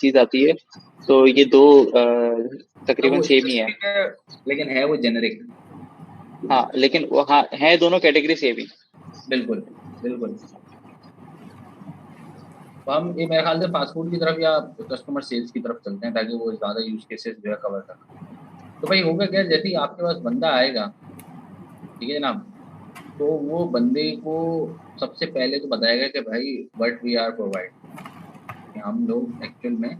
चीज आती है, तो ये दो तो तकरीबन वो सेम ही है। स्पेसिफिक है लेकिन है वो जेनेरिक। हाँ लेकिन वो हाँ है, दोनों कैटेगरी सेम ही। बिल्कुल बिल्कुल। तो हम ये मेरे ख्याल से फास्ट फूड की तरफ या कस्टमर सेल्स की तरफ चलते हैं ताकि वो ज़्यादा यूज केसेस जो है कवर कर। तो भाई होगा क्या, जैसे ही आपके पास बंदा आएगा, ठीक है जनाब, तो वो बंदे को सबसे पहले तो बताएगा कि भाई व्हाट वी आर प्रोवाइड, कि हम लोग एक्चुअल में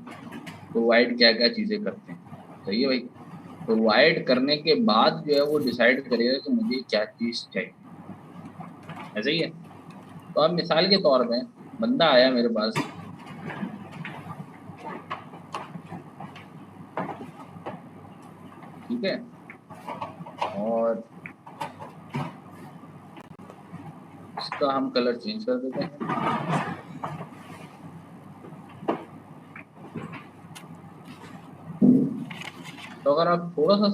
प्रोवाइड क्या क्या चीज़ें करते हैं। सही है भाई। प्रोवाइड करने के बाद जो है वो डिसाइड करेगा कि मुझे क्या चीज़ चाहिए। ऐसा ही है। तो अब मिसाल के तौर पे बंदा आया मेरे पास, ठीक है, और इसका हम कलर चेंज कर देते हैं। तो अगर आप थोड़ा सा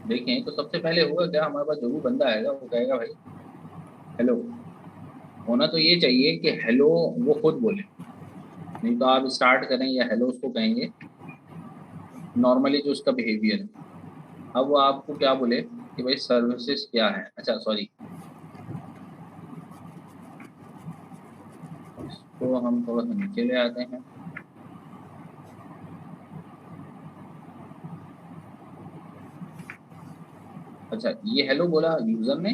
देखें तो सबसे पहले होगा क्या, हमारे पास जो भी बंदा आएगा वो कहेगा भाई हेलो। होना तो ये चाहिए कि हेलो वो खुद बोले, नहीं तो आप स्टार्ट करें या हेलो उसको कहेंगे, नॉर्मली जो उसका बिहेवियर है। अब वो आपको क्या बोले कि भाई सर्विसेज क्या है, अच्छा सॉरी, इसको हम थोड़ा सा नीचे ले आते हैं। अच्छा ये हेलो बोला यूजर ने,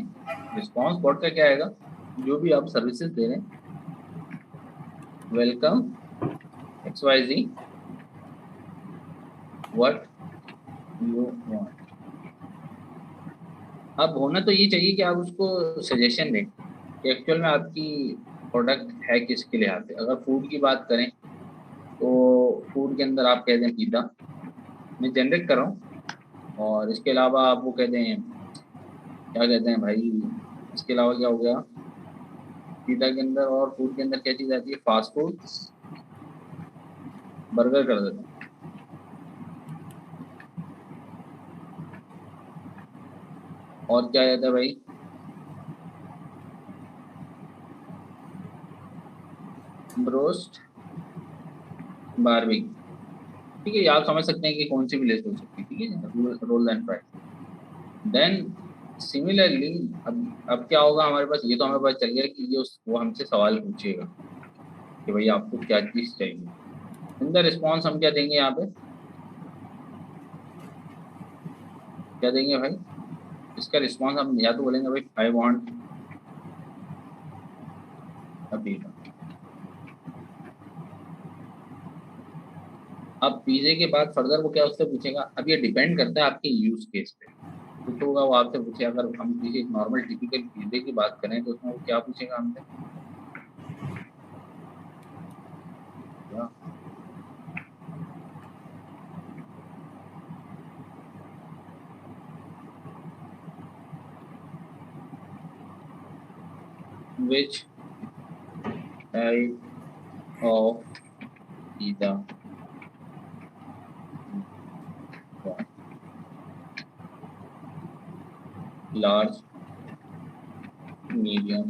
रिस्पॉन्स वर्ड का क्या आएगा, जो भी आप सर्विसेज दे रहे हैं, welcome X Y Z, what you want. अब होना तो ये चाहिए कि आप उसको सजेशन दें कि एक्चुअल में आपकी प्रोडक्ट है किसके लिए आते। अगर फूड की बात करें तो फूड के अंदर आप कह दें पिज़्ज़ा, मैं जनरेट कर रहा हूँ। और इसके अलावा आप वो कह दें, क्या कहते हैं भाई, इसके अलावा क्या हो गया, पिज़्ज़ा के अंदर और फूड के अंदर क्या चीज़ आती है, फास्ट फूड, बर्गर कर देते हैं। और क्या कहता है भाई, ब्रोस्ट, बारबेक्यू। ठीक है, ये आप समझ सकते हैं कि कौन सी भी लिस्ट हो सकती है, ठीक है, roll and fries. Then similarly अब क्या होगा हमारे पास, ये तो हमें पता चल गया कि ये वो हमसे सवाल पूछेगा कि भाई आपको क्या चीज़ चाहिए। इन द रिस्पॉन्स हम क्या देंगे यहाँ पे, क्या देंगे भाई, इसका रिस्पॉन्स हम या तो बोलेंगे भाई आई वांट अ पिज़्ज़ा। अब पिज़्ज़े के बाद फर्दर वो क्या उससे पूछेगा, अब ये डिपेंड करता है आपके यूज केस पे। कुछ होगा वो आपसे पूछे, अगर हम किसी नॉर्मल टिपिकल पिज़्ज़े की बात करें तो उसमें वो क्या पूछेगा हमसे, which type of pizza, large, medium,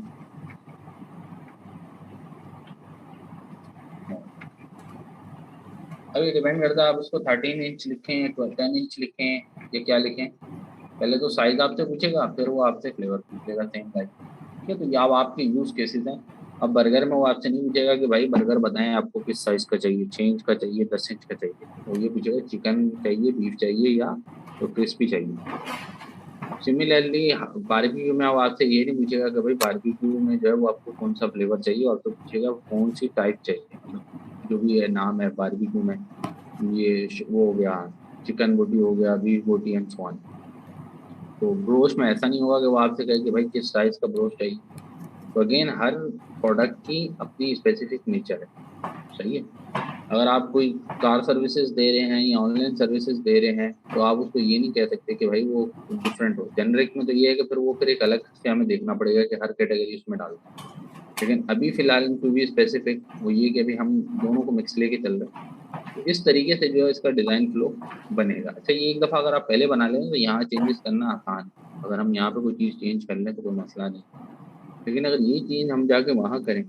अब ये डिपेंड करता है आप उसको 13 इंच लिखें, 10 इंच लिखें, या क्या लिखें। पहले तो साइज आपसे पूछेगा, फिर वो आपसे फ्लेवर पूछेगा सेम टाइप। ठीक है, तो ये अब आपके यूज केसेस हैं। अब बर्गर में वो आपसे नहीं पूछेगा कि भाई बर्गर बताएं आपको किस साइज का चाहिए, 6 इंच का चाहिए, 10 इंच का चाहिए। वो ये पूछेगा चिकन चाहिए, बीफ चाहिए, या तो क्रिस्पी चाहिए। सिमिलरली बारबेक्यू में अब आपसे ये नहीं पूछेगा कि भाई बारबेक्यू में जो है वो आपको कौन सा फ्लेवर चाहिए, और तो पूछेगा कौन सी टाइप चाहिए, मतलब जो भी है नाम है बारबेक्यू में, ये वो हो गया, चिकन बोटी हो गया, बीफ बोटी एंड सो ऑन। तो ब्रोस्ट में ऐसा नहीं होगा कि वो आपसे कहे कि भाई किस साइज का ब्रोस्ट चाहिए। तो अगेन हर प्रोडक्ट की अपनी स्पेसिफिक नेचर है। सही है। अगर आप कोई कार सर्विसेज दे रहे हैं या ऑनलाइन सर्विसेज दे रहे हैं तो आप उसको ये नहीं कह सकते कि भाई वो डिफरेंट हो। जेनरिक में तो ये है कि फिर वो फिर एक अलग से हमें देखना पड़ेगा कि हर कैटेगरी उसमें डाल दें। लेकिन अभी फिलहाल टू बी स्पेसिफिक वो ये कि अभी हम दोनों को मिक्स लेके चल रहे हैं। तो इस तरीके से जो है इसका डिज़ाइन फ्लो बनेगा। अच्छा ये एक दफ़ा अगर आप पहले बना लें तो यहाँ चेंजेस करना आसान है। अगर हम यहाँ पे कोई चीज़ चेंज कर लें तो कोई मसला नहीं। लेकिन अगर ये चीज़ हम जाके वहाँ करें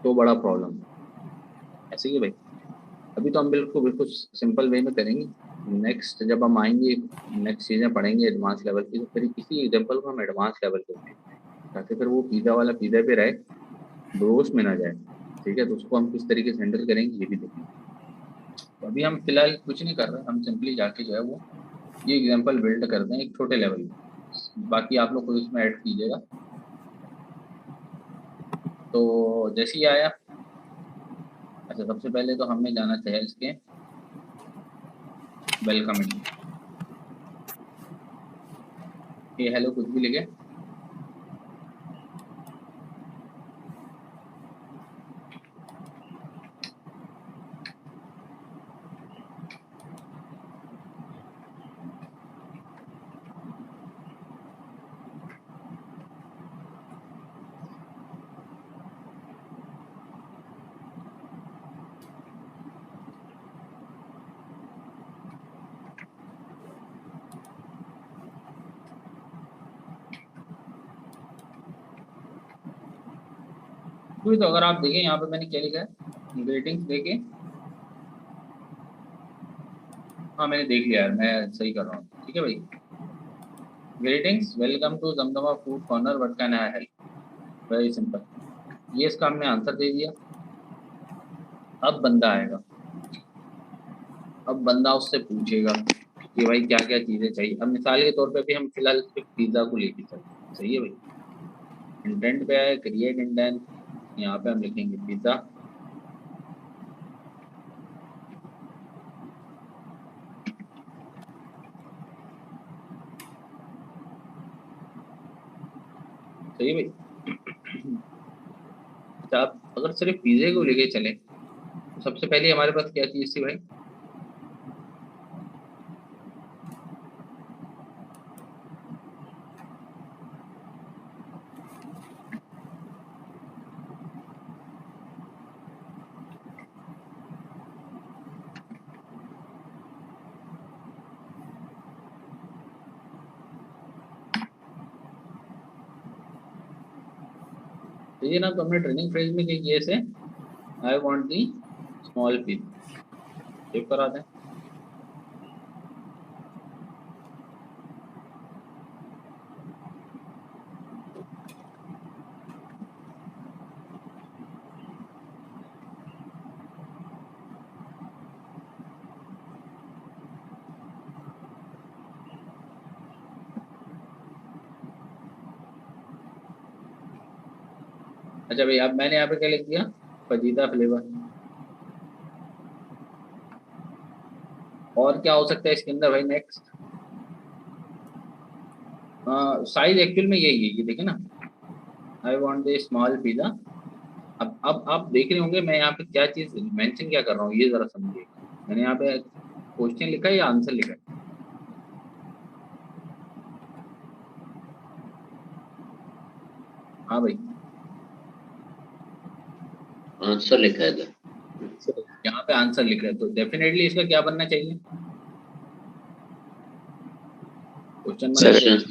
तो बड़ा प्रॉब्लम है। ऐसे ही है भाई। अभी तो हम बिल्कुल सिंपल वे में करेंगे। नेक्स्ट जब हम आएंगे, नेक्स्ट चीज़ें पढ़ेंगे एडवांस लेवल की, तो फिर किसी एग्जाम्पल को हम एडवांस लेवल पे उठाएंगे, ताकि फिर वो पिज़्ज़ा वाला पिज़्ज़ा पे रहे, दोस्त में ना जाए। ठीक है, तो उसको हम किस तरीके से हैंडल करेंगे ये भी देखेंगे। तो अभी हम फिलहाल कुछ नहीं कर रहे, हम सिंपली जाके जो है वो ये एग्जाम्पल बिल्ड करते हैं एक छोटे लेवल में, बाकी आप लोग खुद इसमें ऐड कीजिएगा। तो जैसे ही आया, अच्छा सबसे पहले तो हमें जाना चाहिए इसके वेलकम इंडिया, ये हेलो कुछ भी लिखे। तो अगर आप देखें यहाँ पे मैंने क्या लिखा है, ग्रीटिंग्स देके, हाँ मैंने देख लिया है, मैं सही कर रहा हूँ। ठीक है भाई, greetings, welcome to Zamzama food corner, what can I help. Very simple, ये इसका हमने आंसर दे दिया। अब बंदा आएगा, अब बंदा उससे पूछेगा कि भाई क्या क्या चीज़ें चाहिए। अब मिसाल के तौर पे भी हम फिलहाल सिर्फ पिज़्ज़ा को लेके चलते, सही है भाई। इंटेंट पे आए, क्रिएट इंटेंट, यहाँ पे हम लिखेंगे पिज़्ज़ा। सही है भाई। अच्छा, आप अगर सिर्फ पिज़्ज़े को लेके चले तो सबसे पहले हमारे पास क्या चीज़ थी भाई, तो ये ना, तो हमने ट्रेनिंग फ्रेज में क्या किया, इसे I want the small pizza, save करा दें। अच्छा भाई, अब मैंने यहाँ पे क्या लिख दिया, फजीदा फ्लेवर। और क्या हो सकता है इसके अंदर भाई, नेक्स्ट साइज एक्चुअल में यही है, ये देखे ना, I want the small pizza. अब आप देख रहे होंगे मैं यहाँ पे क्या चीज़ मेंशन क्या कर रहा हूँ, ये ज़रा समझिए। मैंने यहाँ पे क्वेश्चन लिखा है या आंसर लिखा है? हाँ भाई, आंसर लिखा है था, यहाँ पे आंसर लिखा है, तो डेफिनेटली इसका क्या बनना चाहिए, क्वेश्चन बनना चाहिए। अब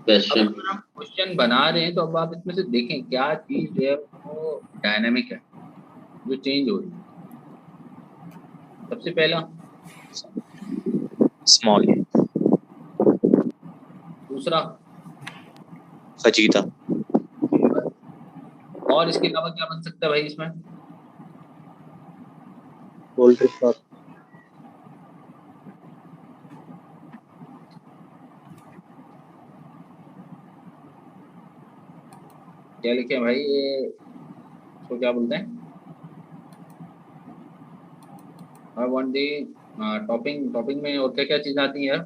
क्वेश्चन। अगर आप क्वेश्चन बना रहे हैं तो अब आप इसमें से देखें क्या चीज़ है वो डायनामिक है, जो चेंज हो रही है। सबसे पहला स्मॉल, दूसरा फजीता, और इसके अलावा क्या बन सकता है भाई इसमें, पोल्ट्री शॉप, क्या लिखे भाई ये, इसको क्या बोलते हैं, I want the topping. Topping में और क्या क्या चीज़ आती है,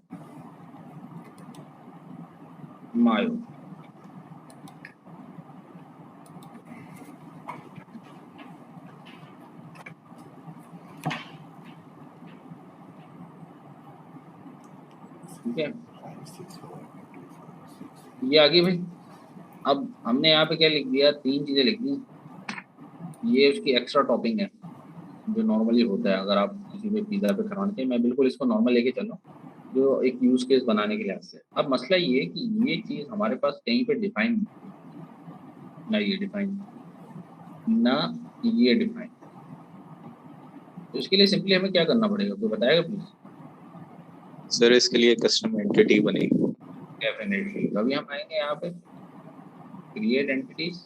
मायो। ठीक है, ये आ गई भाई। अब हमने यहाँ पे क्या लिख दिया, तीन चीज़ें लिख दी। ये उसकी एक्स्ट्रा टॉपिंग है जो नॉर्मली होता है अगर आप किसी पे पिज़्ज़ा पे खाते हैं। मैं बिल्कुल इसको नॉर्मल लेके चल रहा हूँ जो एक यूज़ केस बनाने के लिहाज से। अब मसला ये है कि ये चीज़ हमारे पास कहीं पे डिफाइन ना, ये डिफाइन ना, ये डिफाइन। तो इसके लिए सिंपली हमें क्या करना पड़ेगा, कोई बताएगा प्लीज? सर इसके लिए कस्टम एंटिटी बनेगी। डेफिनेटली। अभी हम आएंगे यहाँ पे क्रिएट एंटिटीज।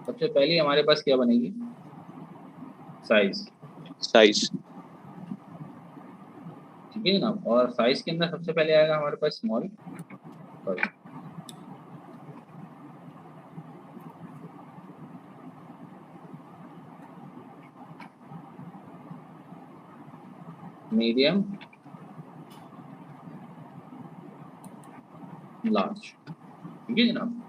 सबसे पहले हमारे पास क्या बनेगी? साइज। साइज। ठीक है ना। और साइज के अंदर सबसे पहले आएगा हमारे पास स्मॉल। Medium, large. ठीक है जनाब।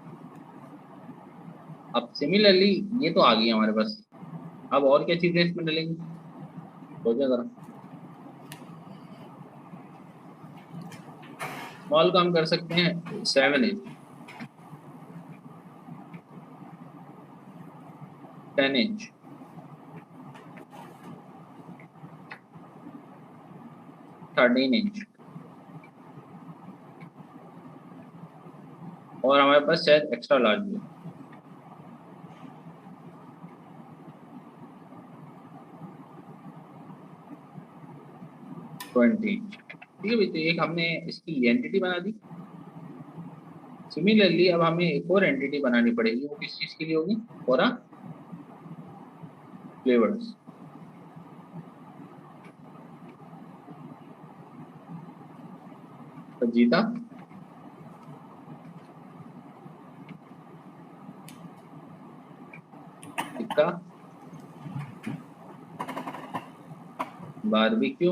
अब सिमिलरली ये तो आ गई हमारे पास। अब और क्या चीजें इसमें डलेंगी, सोचा जरा। स्मॉल का हम कर सकते हैं 7 इंच, 10 इंच, 13 इंच, और हमारे पास शायद एक्स्ट्रा लार्ज भी है। ठीक है भाई। तो एक हमने इसकी एंटिटी बना दी। सिमिलरली अब हमें एक और एंटिटी बनानी पड़ेगी। वो किस चीज के लिए होगी? For flavours. तो जीता, टिक्का, बारबेक्यू,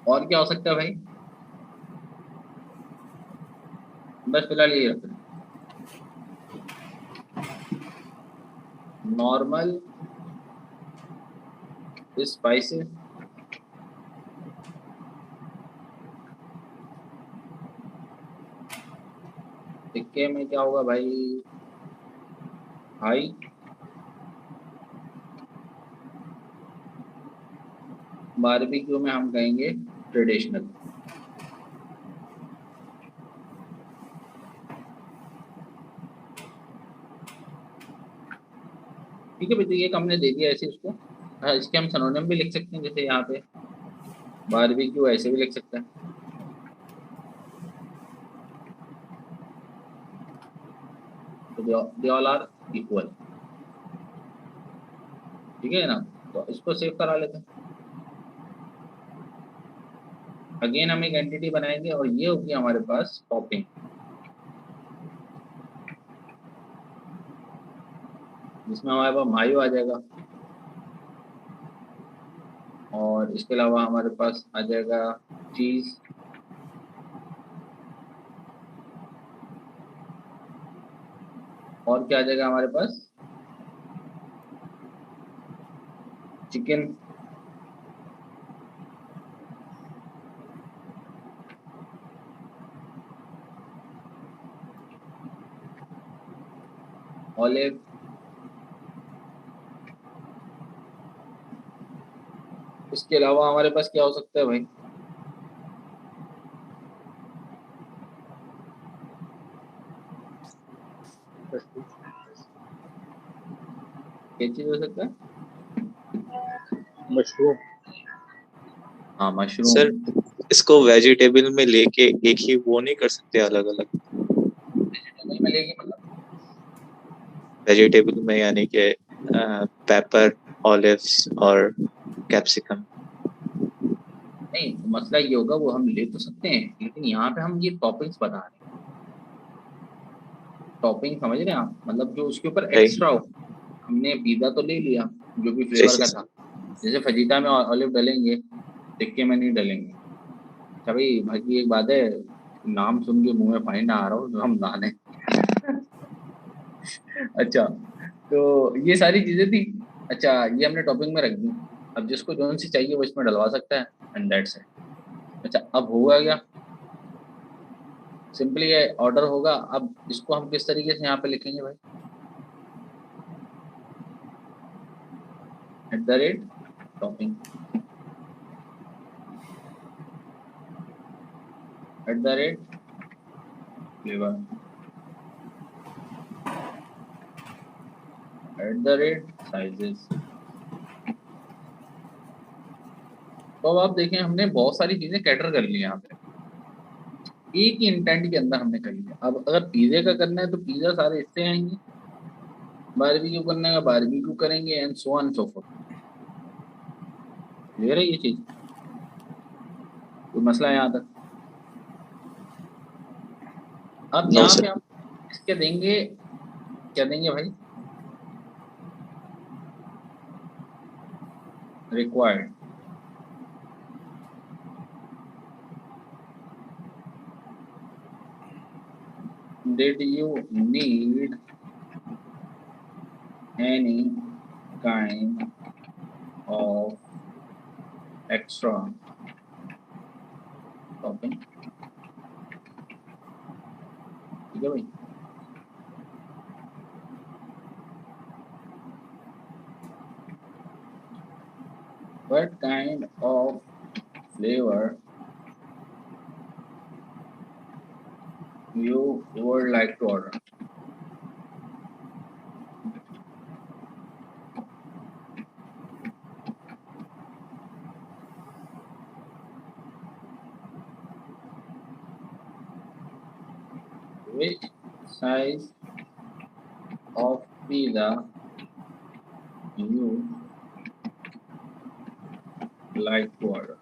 और क्या हो सकता है भाई? बस फिलहाल ये रख रहे हैं। नॉर्मल स्पाइसेस, टिक्के में क्या होगा भाई? हाई, बारबेक्यू में हम कहेंगे ट्रेडिशनल। ठीक है भाई। तो ये हमने दे दिया ऐसे उसको। हाँ, इसके हम सिनोनिम भी लिख सकते हैं, जैसे यहाँ पे बारबेक्यू ऐसे भी लिख सकते हैं। तो दे ऑल आर इक्वल। ठीक है ना। तो इसको सेव करा लेते हैं। अगेन हम एक एंटिटी बनाएंगे और ये होगी हमारे पास टॉपिंग, जिसमें हमारे पास मायो आ जाएगा। और इसके अलावा हमारे पास आ जाएगा चीज, और क्या आ जाएगा हमारे पास? चिकन, ऑलिव, इसके अलावा हमारे पास क्या हो सकता है भाई? क्या चीज हो सकता है? मशरूम। हाँ, मशरूम। सर इसको वेजिटेबल में लेके एक ही वो नहीं कर सकते अलग अलग? वेजिटेबल में लेके मतलब? वेजिटेबल में यानी कि पेपर, ऑलिव्स और कैप्सिकम। नहीं, तो मसला ये होगा, वो हम ले तो सकते हैं, लेकिन यहाँ पे हम ये टॉपिंग्स बता रहे हैं। टॉपिंग समझ रहे हैं आप? मतलब जो उसके ऊपर सही। एक्स्ट्रा हो। हमने पिज्जा तो ले लिया जो भी सही फ्लेवर से का था। जैसे फजीता में ऑलिव डलेंगे, टिक्के में नहीं डलेंगे। अच्छा भाई, बाकी एक बात है, नाम सुन के मुंह में पानी ना आ रहा हो तो हम जाने। अच्छा, तो ये सारी चीजें थी। अच्छा, ये हमने टॉपिंग में रख दी। अब जिसको जोन सी चाहिए वो इसमें डलवा सकता है, एंड दैट्स इट। अच्छा, अब होगा क्या? सिंपली ये ऑर्डर होगा। अब इसको हम किस तरीके से यहाँ पे लिखेंगे भाई? @Topping, @flavour. @sizes। तो अब आप देखें हमने बहुत सारी चीजें कैटर कर ली यहाँ पे, एक ही इंटेंट के अंदर हमने कर लिया। अब अगर पिज्जे का करना है तो पिज्जा सारे इससे आएंगे, बारबेक्यू करने का बारबेक्यू करेंगे, and so on so fourth. Clear है ये चीज? कोई मसला है यहाँ तक? अब No, यहाँ sir. पे आप इसके देंगे, क्या देंगे भाई? Required. Did you need any kind of extra topping? ठीक है भाई। What kind of flavor you would like to order? Which size of pizza you like to order?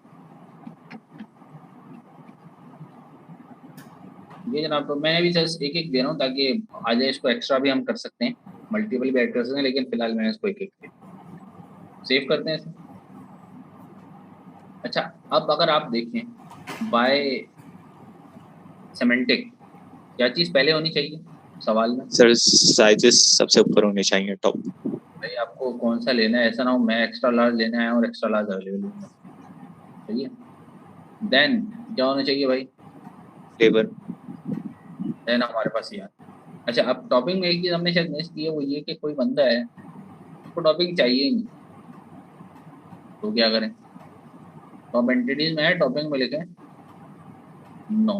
ये जनाब, तो मैं भी जस्ट एक एक दे रहा हूँ ताकि आ जाए। इसको एक्स्ट्रा भी हम कर सकते हैं, मल्टीपल भी ऐड कर सकते हैं, लेकिन फिलहाल मैंने इसको एक एक सेव करते हैं इसे। अच्छा, अब अगर आप देखें बाय सेमेंटिक, क्या चीज़ पहले होनी चाहिए सवाल में? सर साइजेस सबसे ऊपर होने चाहिए, टॉप। भाई आपको कौन सा लेना है? ऐसा ना हो मैं एक्स्ट्रा लार्ज लेने आया हूँ और एक्स्ट्रा लार्ज अवेलेबल है, सही है? देन क्या होना चाहिए भाई? फ्लेवर। देन हमारे पास ये। अच्छा, अब टॉपिंग में एक चीज़ हमने शायद मिस की है, वो ये कि कोई बंदा है उसको टॉपिंग चाहिए ही नहीं, तो क्या करें? टॉप एंटिटीज में है, टॉपिंग में लिखें नो।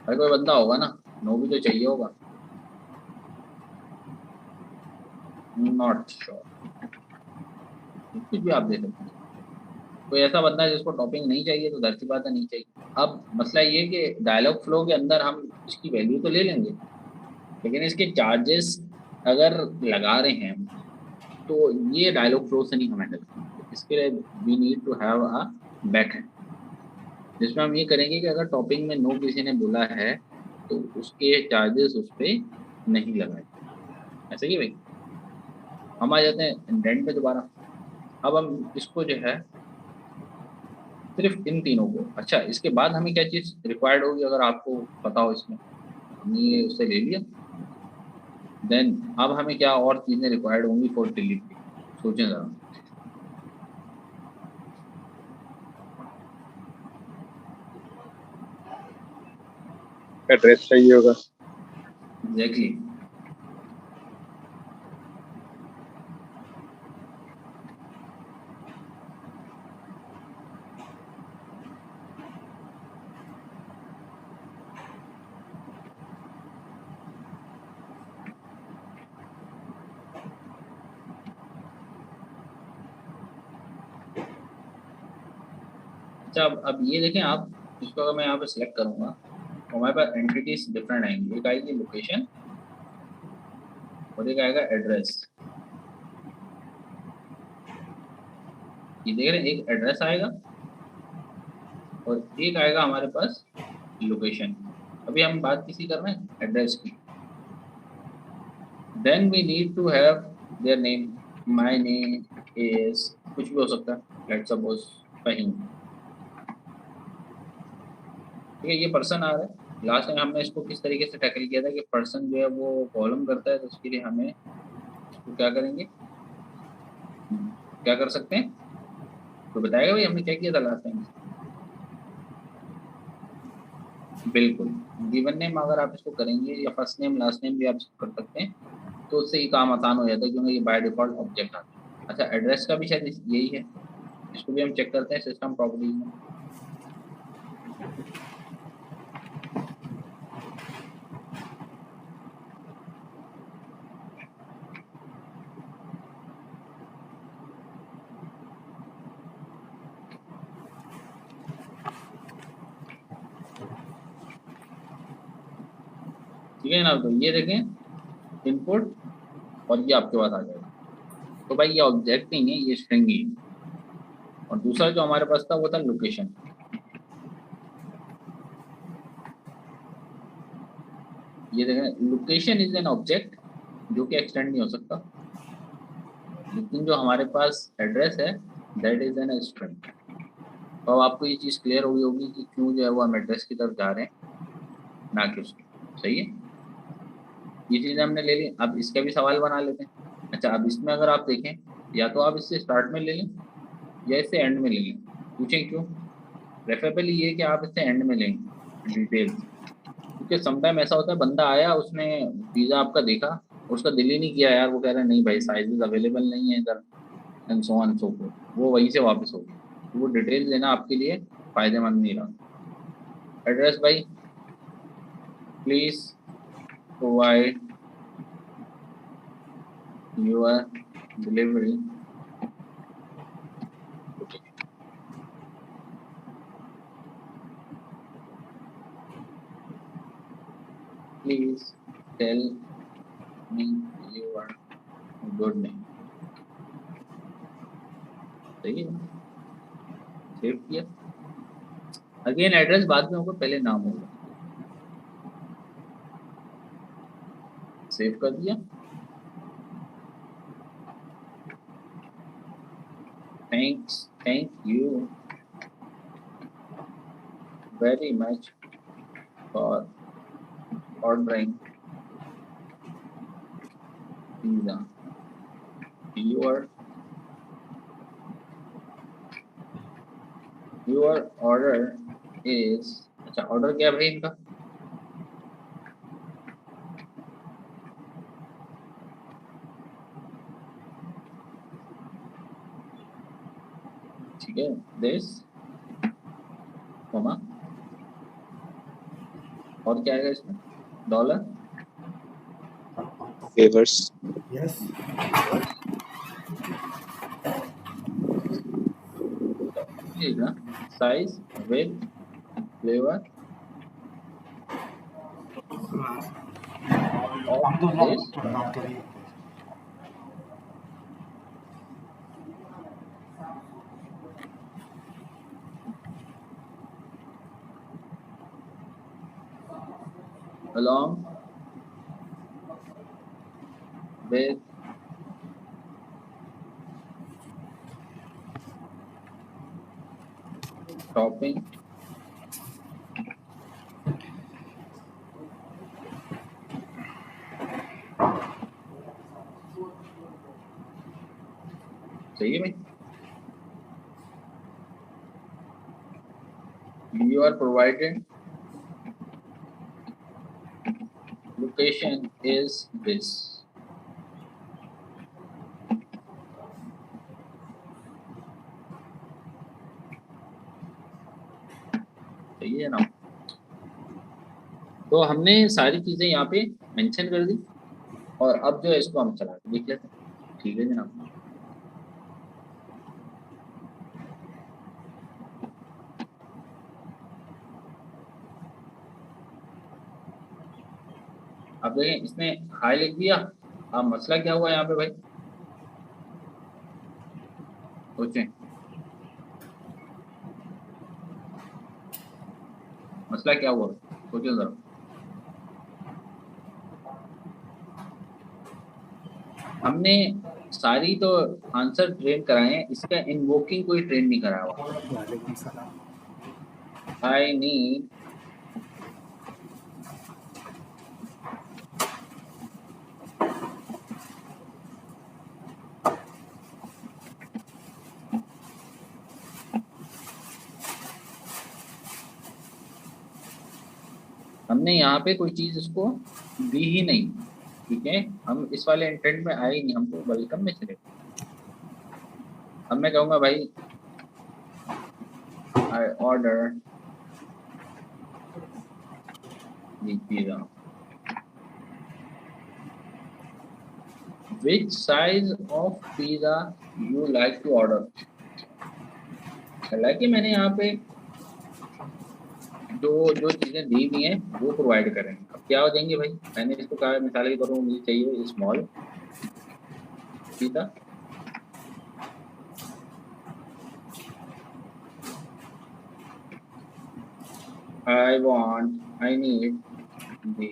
भाई कोई बंदा होगा ना, नो भी तो चाहिए होगा। नॉट श्योर, कुछ भी आप दे सकते हैं। कोई ऐसा बंदा है जिसको टॉपिंग नहीं चाहिए तो धरती बात है नहीं चाहिए। अब मसला ये कि डायलॉग फ्लो के अंदर हम इसकी वैल्यू तो ले लेंगे, लेकिन इसके चार्जेस अगर लगा रहे हैं तो ये डायलॉग फ्लो से नहीं हम हैंडल करेंगे। इसके लिए we need to have a back end, जिसमें हम ये करेंगे कि अगर टॉपिंग में नो किसी ने बोला है तो उसके चार्जेस उस पर नहीं लगाए। ऐसा ही भाई। हम आ जाते हैं इंडेंट पे दोबारा। अब हम इसको जो है सिर्फ इन तीनों को, अच्छा इसके बाद हमें क्या चीज़ रिक्वायर्ड होगी अगर आपको पता हो? इसमें हमने ये उससे ले लिया। देन अब हमें क्या और चीज़ें रिक्वायर्ड होंगी फॉर डिलीवरी? सोचें ज़रा। एड्रेस चाहिए होगा। एग्जैक्टली। अच्छा, अब ये देखें आप, इसको अगर मैं यहाँ पे सिलेक्ट करूँगा तो हमारे पास एंटिटीज डिफरेंट आएंगी। एक आएगी लोकेशन और एक आएगा एड्रेस। ये देख रहे हैं, एक एड्रेस आएगा और एक आएगा हमारे पास लोकेशन। अभी हम बात किसी कर रहे हैं? एड्रेस की। Then we need to have their name. My name is कुछ भी हो सकता है, लेट्स सपोज फहीम। ठीक है, ये पर्सन आ रहा है। लास्ट टाइम हमने इसको किस तरीके से टैकल किया था कि पर्सन जो है वो कॉलम करता है, तो उसके लिए हमें इसको क्या करेंगे, क्या कर सकते हैं? तो बताएगा भाई हमने क्या किया था लास्ट टाइम? बिल्कुल, गिवन नेम अगर आप इसको करेंगे या फर्स्ट नेम लास्ट नेम भी आप इसको कर सकते हैं, तो उससे ही काम आसान हो जाता है क्योंकि ये बाय डिफॉल्ट ऑब्जेक्ट आता है। अच्छा, एड्रेस का भी शायद यही है, इसको भी हम चेक करते हैं सिस्टम प्रॉपर्टीज में। ठीक है ना। तो ये देखें इनपुट और ये आपके पास आ जाएगा। तो भाई ये ऑब्जेक्ट नहीं है, ये स्ट्रिंग ही है। और दूसरा जो हमारे पास था वो था लोकेशन। ये देखें लोकेशन इज एन ऑब्जेक्ट जो कि एक्सटेंड नहीं हो सकता, लेकिन जो हमारे पास एड्रेस है दैट इज एन स्ट्रिंग। तो अब आपको ये चीज़ क्लियर हो गई होगी कि क्यों जो है वो हम एड्रेस की तरफ जा रहे हैं ना कि उसकी। सही है, ये चीज़ें हमने ले ली। अब इसका भी सवाल बना लेते हैं। अच्छा, अब इसमें अगर आप देखें, या तो आप इससे स्टार्ट में ले लें या इससे एंड में ले लें। पूछें क्यों? प्रेफरेबली ये कि आप इससे एंड में लें डिटेल्स, क्योंकि समटाइम ऐसा होता है बंदा आया, उसने पिज़्ज़ा आपका देखा, उसका दिल ही नहीं किया यार, वो कह रहा है नहीं भाई साइजेस अवेलेबल नहीं है इधर and so on so fourth, वो वहीं से वापस हो गया। तो वो डिटेल्स लेना आपके लिए फ़ायदेमंद नहीं रहा। एड्रेस भाई please provide your delivery please tell me your good name. सही है, सेव किया। अगेन एड्रेस बाद में होगा, पहले नाम होगा। सेव कर दिया। Thank you very much for ordering pizza. Your order is, अच्छा ऑर्डर क्या भाई इनका? ठीक है, दिस कोमा और क्या आएगा इसमें? Dollar Favors. Yes. ना साइज विद फ्लेवर हम तो दिस बात करिए। along with topping सही है भाई। You are provided location is this. सही है ना। तो हमने सारी चीजें यहाँ पे मेंशन कर दी और अब जो है इसको हम चला के देख लेते हैं। ठीक है जनाब। अब देखें इसने हाई लिख दिया। अब मसला क्या हुआ यहाँ पे भाई? सोचें मसला क्या हुआ, सोचो जरा। हमने सारी तो आंसर ट्रेन कराए हैं, इसका इन्वोकिंग कोई ट्रेन नहीं कराया हुआ। वालेकुम सलाम। आई नीड हमने यहाँ पे कोई चीज इसको दी ही नहीं। ठीक है, हम इस वाले इंटेंट में आए ही नहीं, हम तो वेलकम में चले। अब मैं कहूँगा भाई I order pizza, which size of pizza you like to order। हालांकि मैंने यहाँ पे जो जो चीजें दी हुई हैं वो प्रोवाइड करेंगे। क्या हो जाएंगे भाई? मैंने इसको कहा मिसाल के तौर पर मुझे चाहिए small pizza, I need the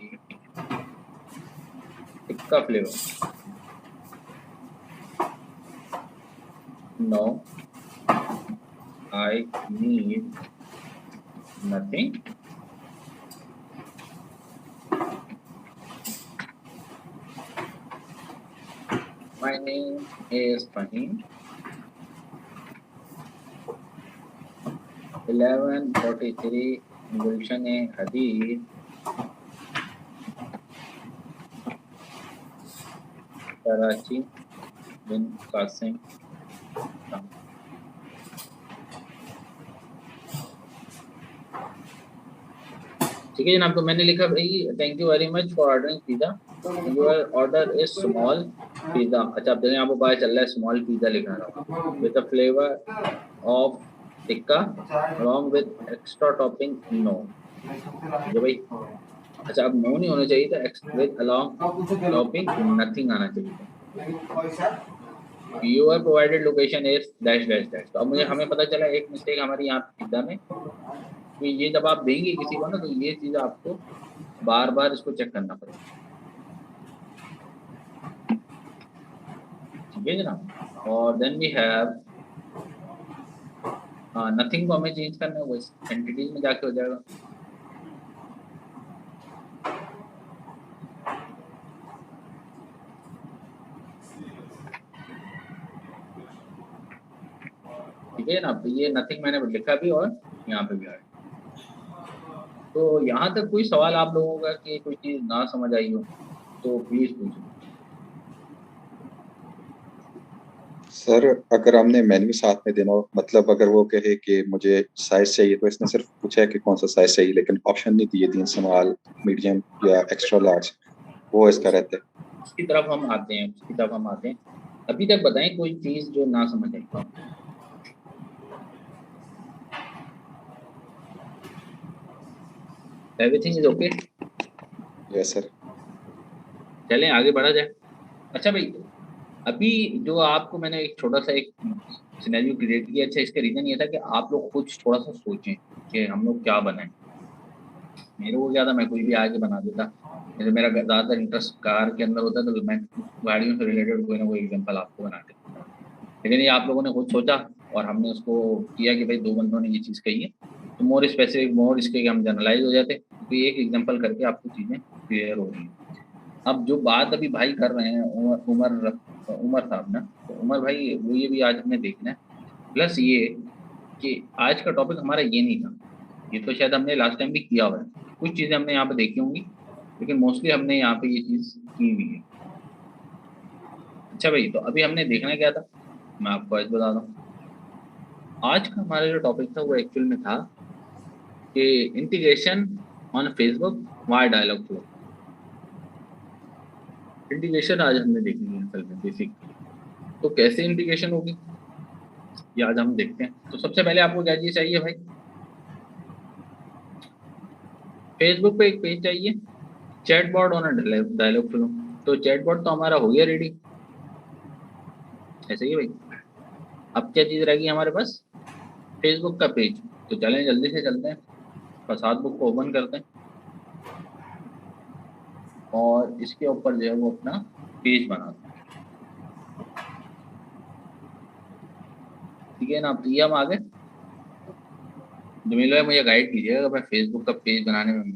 tikka flavor. No, I need nothing. My name is Fahim. 1143 Gulshan Hadid, Karachi bin Qasim. ठीक है जनाब, तो मैंने लिखा भाई thank you very much for ordering pizza, your order is small pizza. अच्छा अब देखिए आपको पता चल रहा है स्मॉल पिज़्ज़ा लिखा रहा with the flavour of tikka along with extra topping no. जो भाई अच्छा अब नो नहीं होना चाहिए था, विद अलॉन्ग टॉपिंग नथिंग आना चाहिए था। Your provided location is dash dash dash. तो अब मुझे हमें पता चला एक मिस्टेक हमारी यहाँ पिज़्ज़ा में, कि ये जब आप देंगे किसी को ना तो ये चीज़ आपको बार बार इसको चेक करना पड़ेगा। ठीक है जनाब, और देन वी हैव नथिंग को हमें चेंज करना है, वो एंटिटीज में जाके हो जाएगा। ठीक है ना, तो ये नथिंग मैंने लिखा भी और यहाँ पे भी आया। तो यहाँ तक कोई सवाल आप लोगों का कि कोई चीज़ ना समझ आई हो तो प्लीज पूछो। सर अगर हमने मेन्यू साथ में देना हो, मतलब अगर वो कहे कि मुझे साइज चाहिए तो इसने सिर्फ पूछा है कि कौन सा साइज चाहिए, लेकिन ऑप्शन नहीं दिए 3 स्मॉल, मीडियम या एक्स्ट्रा लार्ज, वो इसका रहता है। उसकी तरफ हम आते हैं, अभी तक बताएं कोई चीज़ जो ना समझ आई। Everything is okay? Yes sir. चलें आगे बढ़ा जाए। अच्छा भाई, अभी जो आपको मैंने एक छोटा सा एक सिनेरियो क्रिएट किया। अच्छा इसका रीज़न ये था कि आप लोग कुछ थोड़ा सा सोचें कि हम लोग क्या बनाएं। मेरे को क्या था, मैं कोई भी आगे बना देता। जैसे मेरा ज़्यादातर इंटरेस्ट कार के अंदर होता है तो मैं गाड़ियों से रिलेटेड कोई ना कोई एग्जाम्पल आपको बना देता। लेकिन ये आप लोगों ने खुद सोचा और हमने उसको किया कि भाई 2 बंदों ने ये चीज़ कही है, तो मोर स्पेसिफिक, मोर इसके हम जनरलाइज हो जाते, क्योंकि एक एग्जाम्पल करके आपको चीज़ें क्लियर हो रही हैं। अब जो बात अभी भाई कर रहे हैं उमर साहब ना, तो उमर भाई वो ये भी आज हमने देखना है। प्लस ये कि आज का टॉपिक हमारा ये नहीं था, ये तो शायद हमने लास्ट टाइम भी किया हुआ है। कुछ चीज़ें हमने यहाँ पे देखी होंगी, लेकिन मोस्टली हमने यहाँ पे ये चीज़ की हुई है। अच्छा भाई, तो अभी हमने देखना क्या था, मैं आपको आज बता दूँ। आज का हमारा जो टॉपिक था वो एक्चुअल में था कि integration on Facebook via Dialogflow. Integration आज हमने देखनी है असल में बेसिक। तो कैसे इंटीग्रेशन होगी ये आज हम देखते हैं। तो सबसे पहले आपको क्या चीज़ चाहिए भाई? फेसबुक पे एक पेज चाहिए, चैटबॉट ऑन डायलॉग फ्लो। तो चैटबॉट तो हमारा हो गया रेडी, ऐसे ही भाई। अब क्या चीज़ रहेगी हमारे पास? फेसबुक का पेज। तो चलें जल्दी से चलते हैं, फसाद बुक को ओपन करते हैं और इसके ऊपर जो है वो अपना पेज बनाते हैं। ठीक है ना, तो ये हम आगे जमील भाई मुझे गाइड कीजिएगा, मैं फेसबुक का पेज बनाने में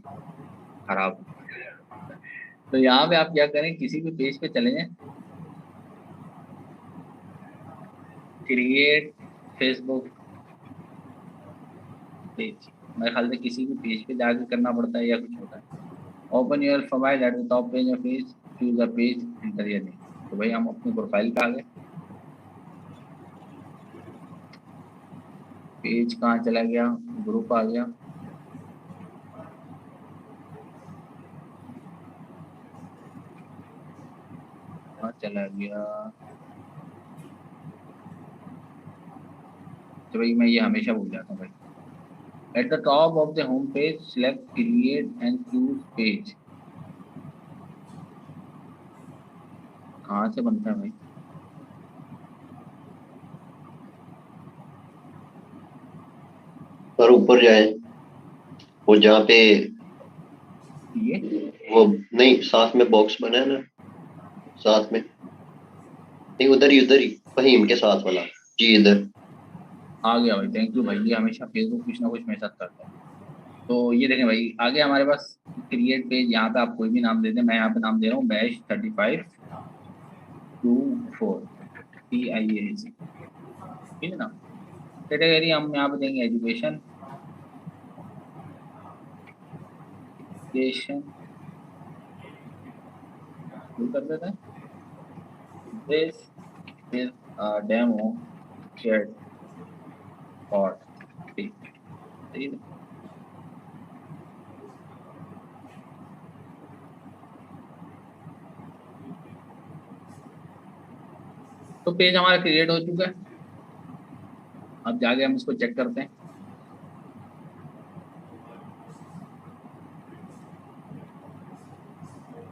खराब हूँ। तो यहाँ पे आप क्या करें, किसी भी पेज पे चले जाएं, क्रिएट फेसबुक पेज। मेरे ख्याल से किसी भी पेज पे जाके करना पड़ता है या कुछ होता है। Open your profile at the top page of page, choose a page, enter your name. तो भाई हम अपनी प्रोफाइल पे आ गए। पेज कहाँ चला गया? ग्रुप आ गया। कहाँ चला गया? तो भाई मैं ये हमेशा भूल जाता हूँ भाई। At the top of the home page, select create and choose page. कहाँ से बनता है भाई? और ऊपर जाए, वो जहाँ पे ये वो नहीं साथ में बॉक्स बना है ना, साथ में नहीं, उधर ही फहीम के साथ वाला जी, इधर। आ गया भाई, थैंक यू भाई। ये हमेशा फेसबुक कुछ ना कुछ मेरे साथ करता है। तो ये देखें भाई, आगे हमारे पास क्रिएट पेज, यहाँ पे आप कोई भी नाम दे दें। मैं यहाँ पे नाम दे रहा हूँ बैश 3524 TIAC, ठीक है ना। कैटेगरी हम यहाँ पे देंगे एजुकेशन, एजुकेशन कर देते हैं। This is a demo shared for free, ठीक है। तो पेज हमारा क्रिएट हो चुका है। अब जाके हम इसको चेक करते हैं।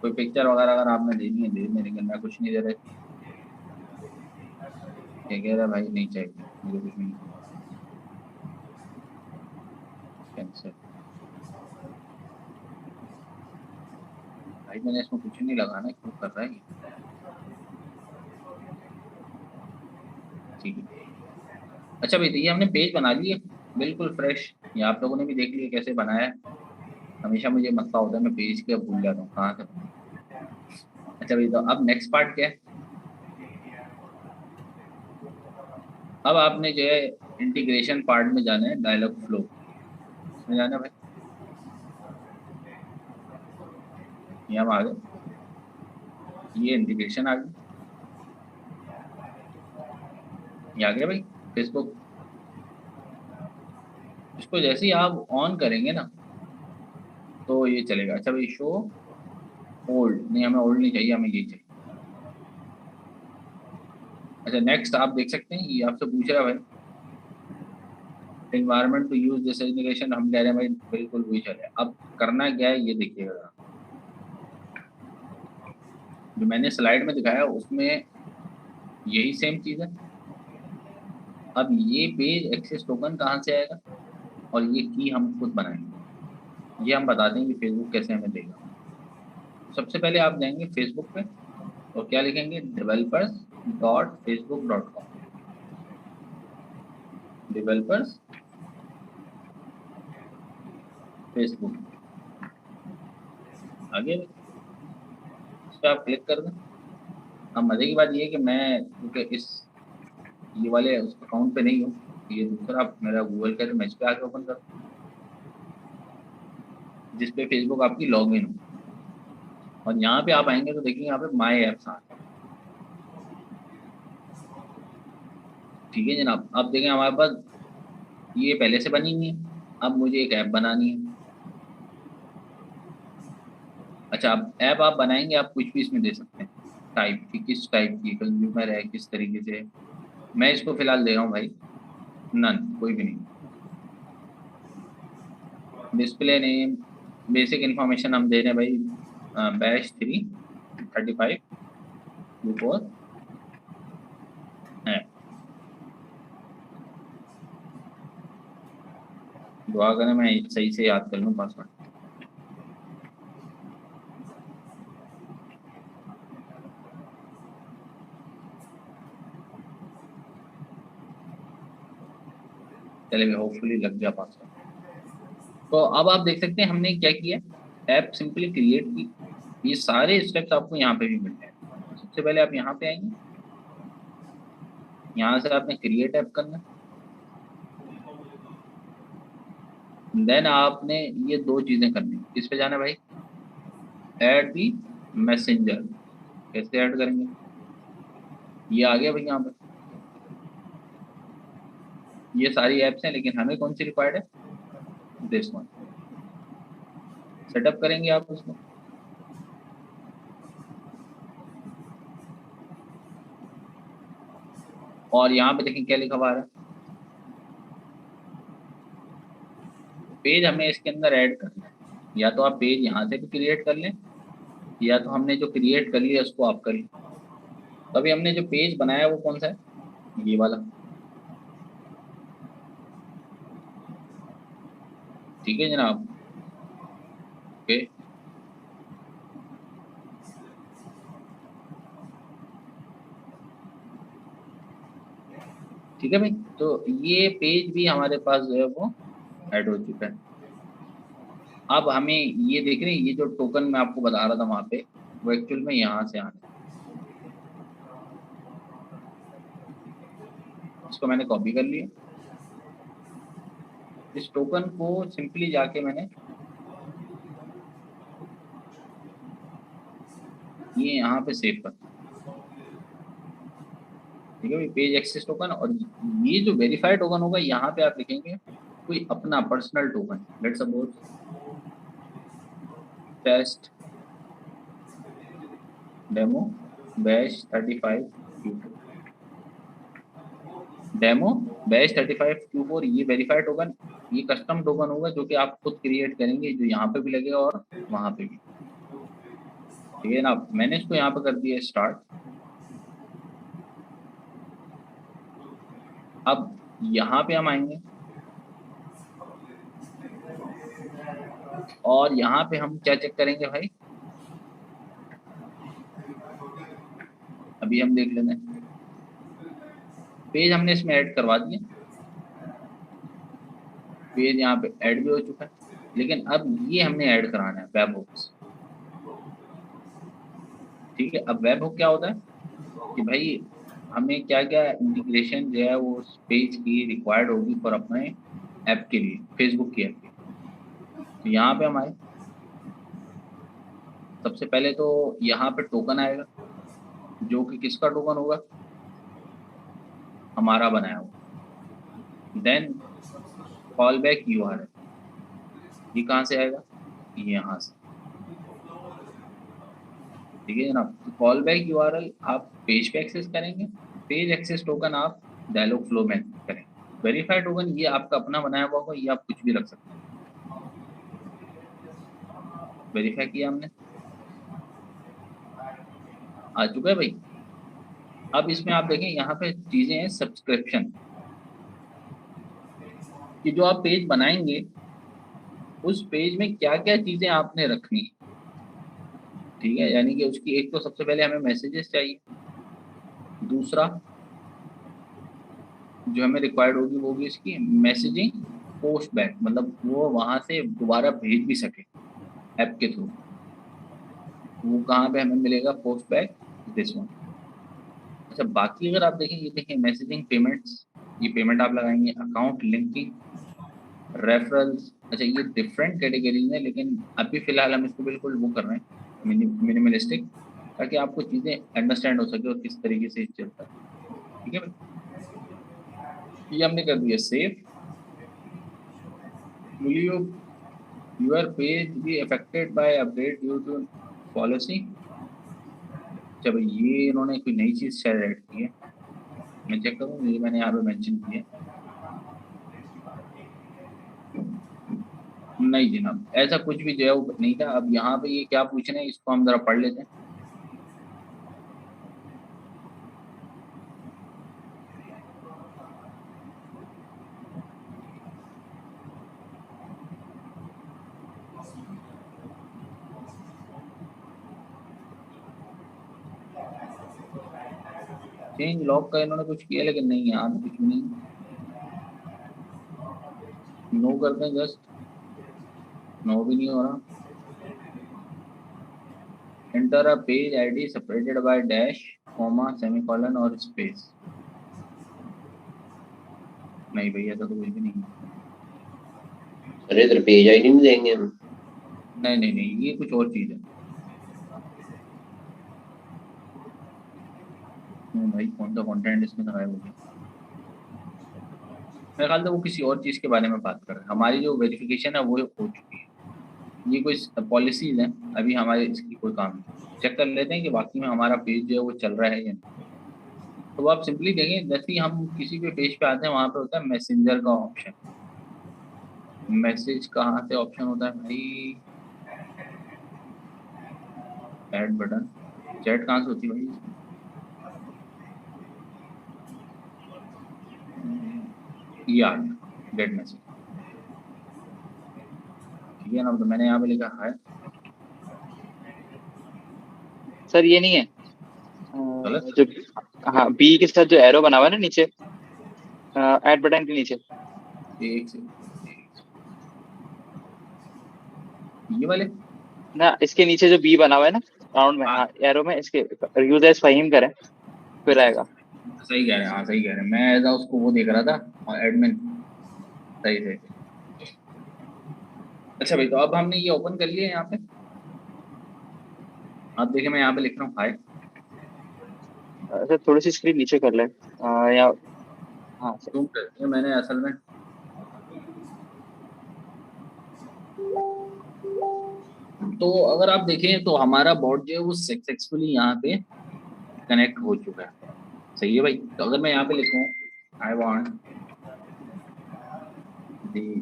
कोई पिक्चर वगैरह अगर आपने देनी है दे, मेरे मैं कुछ नहीं दे रहे। क्या कह रहा है भाई? नहीं चाहिए मुझे कुछ नहीं, कैंसिल। भाई मैंने इसमें कुछ नहीं लगाना, क्यों कर रहा है ये? ठीक है। अच्छा भाई, तो ये हमने पेज बना लिए बिल्कुल फ्रेश। ये आप लोगों ने भी देख लिया कैसे बनाया है। हमेशा मुझे मसला होता है, मैं पेज के भूल जाता हूँ कहाँ से। अच्छा भाई, तो अब नेक्स्ट पार्ट क्या है? अब आपने जो है इंटीग्रेशन पार्ट में जाना है, डायलॉग फ्लो में जाना है भाई। ये हम आ गए, ये इंटीग्रेशन आ गई, ये आ गया भाई फेसबुक। इसको जैसे ही आप ऑन करेंगे ना तो ये चलेगा। अच्छा भाई, शो ओल्ड नहीं, हमें ओल्ड नहीं चाहिए, हमें ये चाहिए। अच्छा नेक्स्ट आप देख सकते हैं, ये आपसे पूछ रहा है भाई environment to use this integration. हम कह रहे हैं भाई बिल्कुल वही चले। अब करना क्या है ये देखिएगा। जो मैंने स्लाइड में दिखाया उसमें यही सेम चीज़ है। अब ये पेज एक्सेस टोकन कहाँ से आएगा और ये की हम खुद बनाएंगे। ये हम बताते हैं कि फेसबुक कैसे हमें देगा। सबसे पहले आप जाएंगे फेसबुक पे और क्या लिखेंगे, developers.facebook.com, डेवलपर्स फेसबुक। आगे इस पर आप क्लिक कर दें। अब मज़े की बात ये है कि मैं क्योंकि इस ये वाले उस अकाउंट पे नहीं हूँ, ये दूसरा मेरा गूगल का, तो मैं इस पर आके ओपन कर जिस पे फेसबुक आपकी लॉगिन हो। और यहाँ पे आप आएंगे तो देखिए यहाँ पे माई ऐप्स आ रहे हैं। ठीक है जनाब, अब देखें हमारे पास ये पहले से बनी हुई है। अब मुझे एक ऐप बनानी है। अच्छा, अब ऐप आप बनाएंगे, आप कुछ भी इसमें दे सकते हैं टाइप की, किस टाइप की कंज्यूमर है, किस तरीके से। मैं इसको फिलहाल दे रहा हूँ भाई नन, कोई भी नहीं। डिस्प्ले नेम, बेसिक इन्फॉर्मेशन हम दे रहे हैं भाई बैश 33524 है। दुआ करें मैं सही से याद कर लूँ पासवर्ड। चलेगा, होपफुली लग गया पासवर्ड। तो अब आप देख सकते हैं हमने क्या किया, ऐप सिंपली क्रिएट की। ये सारे स्टेप्स आपको यहाँ पे भी मिलते हैं। सबसे पहले आप यहाँ पे आएंगे, यहाँ से आपने क्रिएट ऐप करना। देन आपने ये दो चीज़ें करनी। किस पे जाना भाई, ऐड दी मैसेंजर। कैसे ऐड करेंगे, ये आ गया भाई यहाँ पे। ये सारी ऐप्स हैं लेकिन हमें कौन सी रिक्वायर्ड है, दिस वन। सेटअप करेंगे आप उसको। और यहाँ पे देखें क्या लिखा हुआ है, पेज हमें इसके अंदर ऐड करना है। या तो आप पेज यहाँ से भी क्रिएट कर लें, या तो हमने जो क्रिएट कर लिया उसको आप कर लें। तो अभी हमने जो पेज बनाया वो कौन सा है, ये वाला, ठीक है जनाब। ओके, ठीक है भाई। तो ये पेज भी हमारे पास जो है वो ऐड हो चुका है। अब हमें ये देख रहे हैं, ये जो टोकन मैं आपको बता रहा था वहाँ पे, वो एक्चुअल में यहाँ से आना है। इसको मैंने कॉपी कर लिया, इस टोकन को सिंपली जाके मैंने ये यहाँ पे सेव कर, ठीक है भाई, पेज एक्सेस टोकन। और ये जो वेरीफाइड टोकन होगा यहाँ पे आप लिखेंगे कोई अपना personal token, let's suppose test demo batch 35 Q4, demo batch 35 Q4। ये वेरीफाइड टोकन, ये कस्टम टोकन होगा जो कि आप खुद क्रिएट करेंगे, जो यहाँ पे भी लगेगा और वहाँ पे भी, ठीक है ना। मैंने इसको यहाँ पे कर दिया स्टार्ट। अब यहाँ पे हम आएंगे और यहाँ पे हम क्या चेक करेंगे भाई, अभी हम देख लेते हैं। पेज हमने इसमें ऐड करवा दिया, पेज यहाँ पे ऐड भी हो चुका है, लेकिन अब ये हमने ऐड कराना है वेब हुक्स, ठीक है। अब वेब हुक क्या होता है कि भाई हमें क्या क्या इंटीग्रेशन जो है वो उस पेज की रिक्वायर्ड होगी फॉर अपने ऐप के लिए, फेसबुक की ऐप के। तो यहाँ पे हम आए, सबसे पहले तो यहाँ पे टोकन आएगा जो कि किसका टोकन होगा, हमारा बनाया हुआ। देन कॉल बैक URL, ये कहाँ से आएगा, ये यहाँ से, ठीक है जनाब। तो कॉल बैक URL आप पेज पे एक्सेस करेंगे, पेज एक्सेस टोकन आप डायलॉग फ्लो में करेंगे। वेरीफाइड टोकन ये आपका अपना बनाया हुआ होगा, ये आप कुछ भी रख सकते हैं। वेरीफाई किया हमने, आ चुका है भाई। अब इसमें आप देखें यहाँ पे चीजें हैं सब्सक्रिप्शन कि जो आप पेज बनाएंगे उस पेज में क्या क्या चीजें आपने रखनी है, ठीक है। यानी कि उसकी एक तो सबसे पहले हमें मैसेजेस चाहिए, दूसरा जो हमें रिक्वायर्ड होगी वो भी इसकी मैसेजिंग पोस्ट बैक, मतलब वो वहाँ से दोबारा भेज भी सके ऐप के थ्रू। वो कहाँ पे हमें मिलेगा, पोस्ट बैक दिस वन। अच्छा, बाकी अगर आप देखें, ये देखें मैसेजिंग पेमेंट्स, ये पेमेंट आप लगाएंगे, अकाउंट लिंकिंग, रेफरल्स। अच्छा, ये डिफरेंट कैटेगरीज है, लेकिन अभी फिलहाल हम इसको बिल्कुल वो कर रहे हैं मिनिमलिस्टिक, ताकि आपको चीज़ें अंडरस्टैंड हो सके और किस तरीके से चलता है, ठीक है भाई। ये हमने कर दिया save. Will your page be affected by update due to policy. अच्छा भाई, ये इन्होंने कोई नई चीज़ शायद ऐड की है, मैं चेक करूँ, ये मैंने यहाँ पे मेंशन किया नहीं जनाब, ऐसा कुछ भी जो है वो नहीं था। अब यहाँ पे ये क्या पूछ रहे हैं, इसको हम जरा पढ़ लेते हैं। चेंज लॉग का इन्होंने कुछ किया, लेकिन नहीं यहाँ पे कुछ भी नहीं। नो करते हैं, जस्ट नो भी नहीं हो रहा। Enter a page ID separated by dash comma semicolon और स्पेस। नहीं भैया, ऐसा तो कुछ भी नहीं है। अरे इधर पेज आईडी नहीं देंगे हम? नहीं नहीं नहीं, ये कुछ और चीज़ है। भाई कौन सा कंटेंट इसमें गायब हो गया, मेरे ख्याल से वो किसी और चीज़ के बारे में बात कर रहे हैं। हमारी जो वेरिफिकेशन है वो हो चुकी है, ये कोई पॉलिसीज हैं, अभी हमारे इसकी कोई काम नहीं। चेक कर लेते हैं कि बाकी में हमारा पेज जो है वो चल रहा है या नहीं। तो आप सिंपली देखें, जैसे ही हम किसी भी पेज पे आते हैं वहाँ पे होता है मैसेंजर का ऑप्शन। मैसेज कहाँ से ऑप्शन होता है भाई, ऐड बटन, चैट कहाँ से होती है भाई, ये आ गया गेट मैसेज, ठीक है ना। तो मैंने यहाँ पे लिखा है, सर ये नहीं है गलत। जो, हाँ बी के साथ जो एरो बना हुआ है ना नीचे, ऐड बटन के नीचे, एक से ये वाले, ना इसके नीचे जो बी बना हुआ है ना राउंड में, हाँ एरो में, इसके यूज एज फहीम करें फिर आएगा। सही कह रहे हैं, हाँ सही कह रहे हैं। मैं ऐसा उसको वो देख रहा था और एडमिन, सही सही। अच्छा भाई, तो अब हमने ये ओपन कर लिया यहाँ पे। आप देखिए मैं यहाँ पे लिख रहा हूँ हाय। सर थोड़ी सी स्क्रीन नीचे कर ले, या हाँ सर। जूम करके मैंने असल में, तो अगर आप देखें तो हमारा बॉट जो है वो सक्सेसफुली यहाँ पे कनेक्ट हो चुका है। सही है भाई। तो अगर मैं यहाँ पे लिखूँ आई वांट द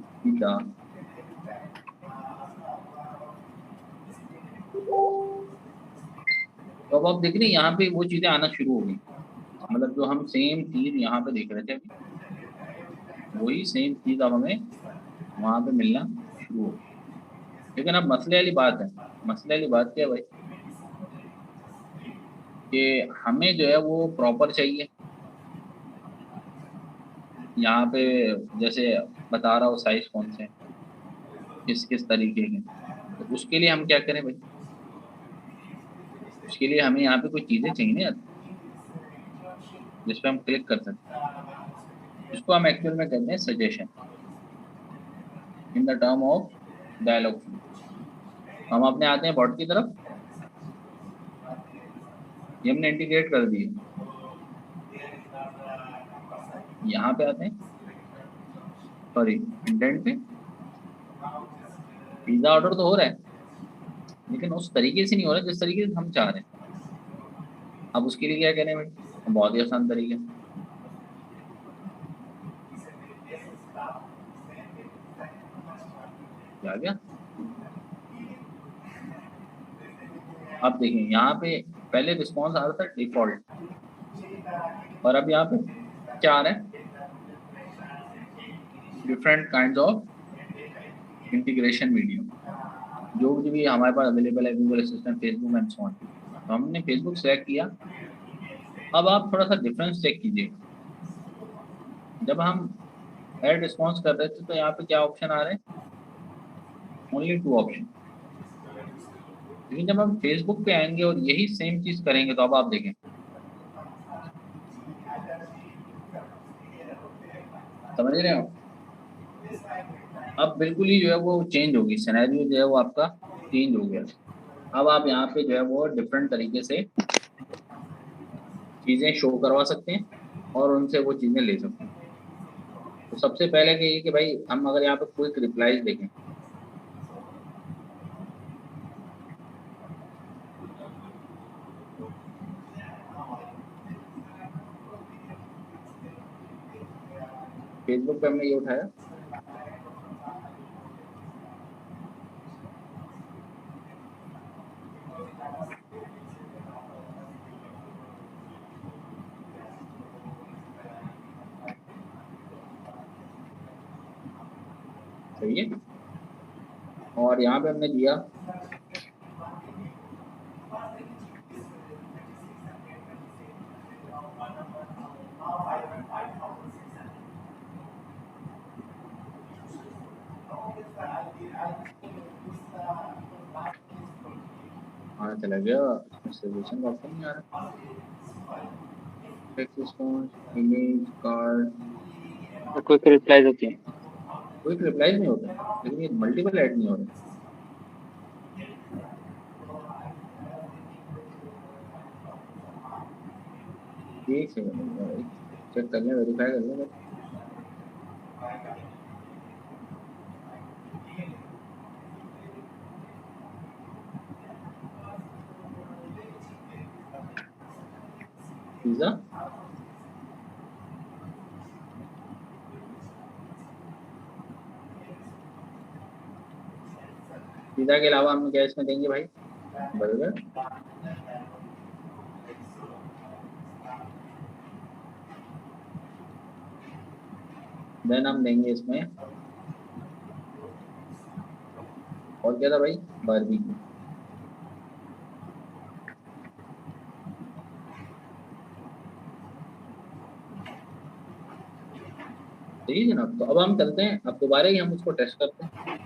तो अब आप देख रहे हैं यहाँ पे वो चीज़ें आना शुरू हो गई। मतलब जो हम सेम चीज़ यहाँ पे देख रहे थे अभी, वही सेम चीज़ अब हमें वहाँ पे मिलना शुरू हो गई। लेकिन अब मसले वाली बात है, मसले वाली बात क्या है भाई, कि हमें जो है वो प्रॉपर चाहिए। यहाँ पे जैसे बता रहा हो साइज कौन से, किस किस तरीके के, तो उसके लिए हम क्या करें भाई, उसके लिए हमें यहाँ पे कुछ चीज़ें चाहिए ना जिस पे हम क्लिक कर सकते हैं। इसको हम एक्चुअल में कहते हैं suggestion in the term of dialog. हम अपने आते हैं बॉट की तरफ, ये हमने इंटीग्रेट कर दिए। यहाँ पे आते हैं, सॉरी इंडेंट पे, पिज्ज़ा ऑर्डर तो हो रहा है लेकिन उस तरीके से नहीं हो रहा जिस तरीके से हम चाह रहे हैं। अब उसके लिए क्या करें भाई, बहुत ही आसान तरीके, क्या गया। अब देखिए यहाँ पे पहले रिस्पॉन्स आ रहा था डिफॉल्ट, और अब यहाँ पे क्या आ रहा है, different kind of integration medium, जो भी हमारे पास अवेलेबल है, Google assistant, Facebook and so on. तो हमने फेसबुक सेलेक्ट किया। अब आप थोड़ा सा डिफरेंस चेक कीजिए, जब हम ऐड रिस्पॉन्स कर रहे थे तो यहाँ पे क्या ऑप्शन आ रहे हैं, ओनली 2 ऑप्शन। लेकिन जब हम फेसबुक पे आएंगे और यही सेम चीज करेंगे तो अब आप देखें, समझ रहे हो, अब बिल्कुल ही जो है वो चेंज होगी, सिनेरियो जो है वो आपका चेंज हो गया। अब आप यहाँ पे जो है वो डिफरेंट तरीके से चीज़ें शो करवा सकते हैं और उनसे वो चीज़ें ले सकते हैं। तो सबसे पहले तो ये कि भाई हम अगर यहाँ पे क्विक रिप्लाईज देखें, फेसबुक पे हमने ये उठाया, सही है, और यहाँ पे हमने दिया हाँ चला गया, सजेशन का ऑप्शन नहीं आ रहा, text response, image, card, quick replies होती है। क्विक रिप्लाईज नहीं होता, लेकिन ये मल्टीपल ऐड नहीं हो रहा। एक सेकंड चेक कर लें, वेरीफाई कर लें। पिज़्ज़ा, पिज़्ज़ा के अलावा हम क्या इसमें देंगे भाई, बर्गर, देन हम देंगे इसमें, और क्या था भाई, बारबेक्यू। सही है जनाब, तो अब हम चलते हैं, अब दोबारा ही हम उसको टेस्ट करते हैं।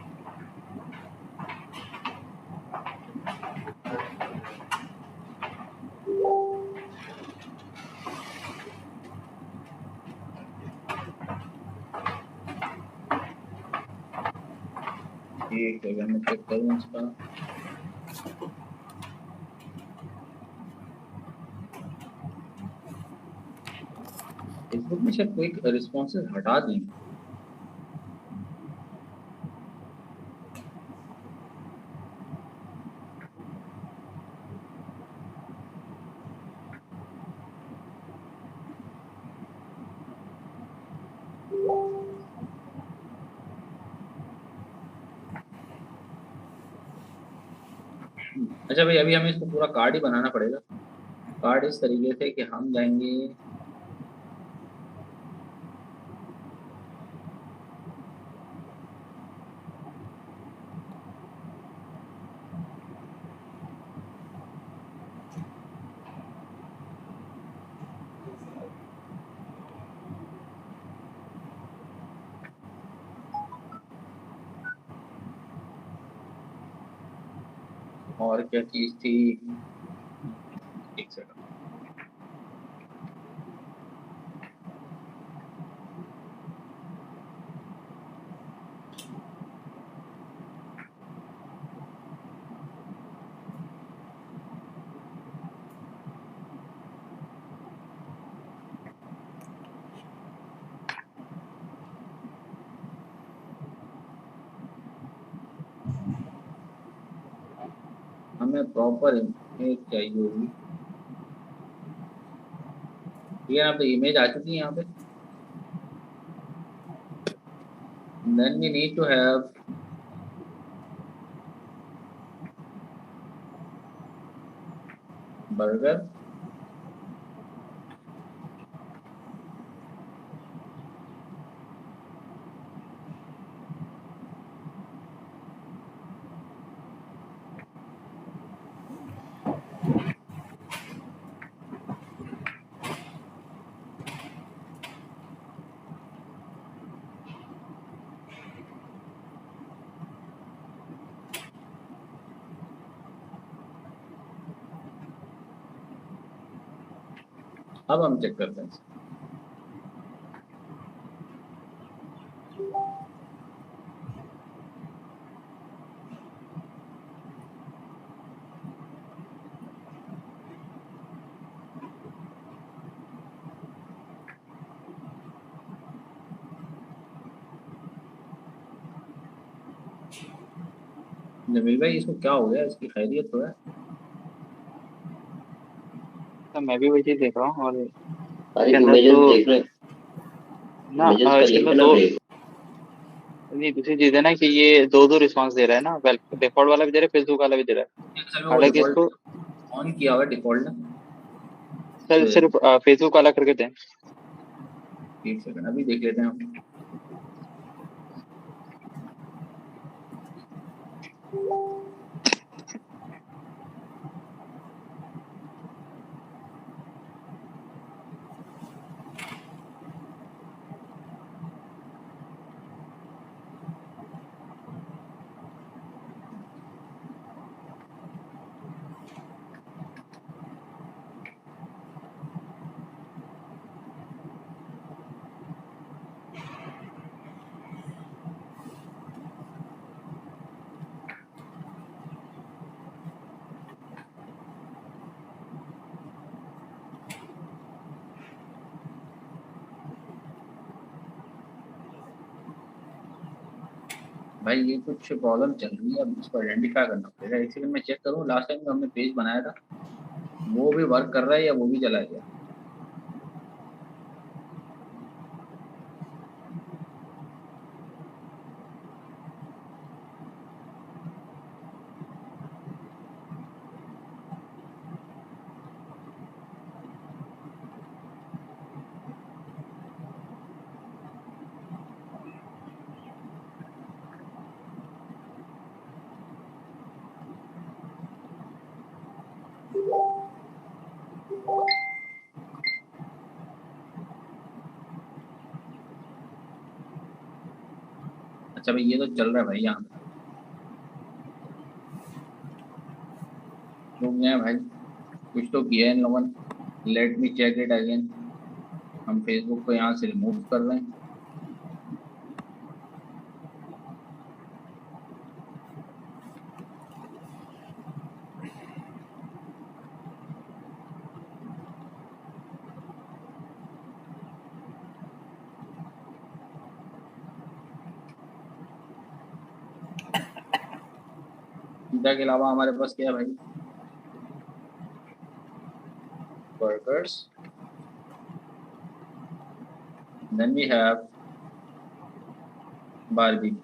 एक सेकंड में चेक करूँ इसका। फेसबुक में शायद कोई रिस्पॉन्सेज हटा दिए। अच्छा भाई, अभी हमें इसको पूरा कार्ड ही बनाना पड़ेगा। कार्ड इस तरीके से कि हम जाएंगे, और क्या चीज़ थी, एक सेकंड। हमें प्रॉपर इमेज चाहिए होगी। ठीक है ना, तो इमेज आ चुकी है यहाँ पे। Then we need to have burger, अब हम चेक करते हैं। जमील भाई, इसको क्या हो गया, इसकी खैरियत तो है? तो मैं भी वही चीज देख रहा हूँ, और अरे इसके अंदर इमेजेस तो देख रहे, ना इमेजेस का इसके लिख अंदर के ना दो, भेज। नहीं दूसरी चीज है ना कि ये दो दो रिस्पांस दे रहा है ना, वेल डिफॉल्ट वाला भी दे रहा है, फेसबुक वाला भी दे रहा है। असल में वो हालांकि डिफॉल्ट इसको ऑन किया हुआ है, डिफॉल्ट ना। सर तो सिर्फ फेसबुक वाला करके दें। एक सेकंड, अभी देख लेते हैं हम। भाई ये कुछ प्रॉब्लम चल रही है, अब इसको आइडेंटिफाई करना पड़ेगा। एक सेकंड में चेक करूँ, लास्ट टाइम जो हमने पेज बनाया था वो भी वर्क कर रहा है या वो भी चला गया। अच्छा भाई ये तो चल रहा है भाई, यहाँ रुक गए भाई, कुछ तो किया है इन लोगों ने। Let me check it again. हम फेसबुक को यहाँ से रिमूव कर रहे हैं। पिज्जा के अलावा हमारे पास क्या है भाई? Burgers, then we have barbie.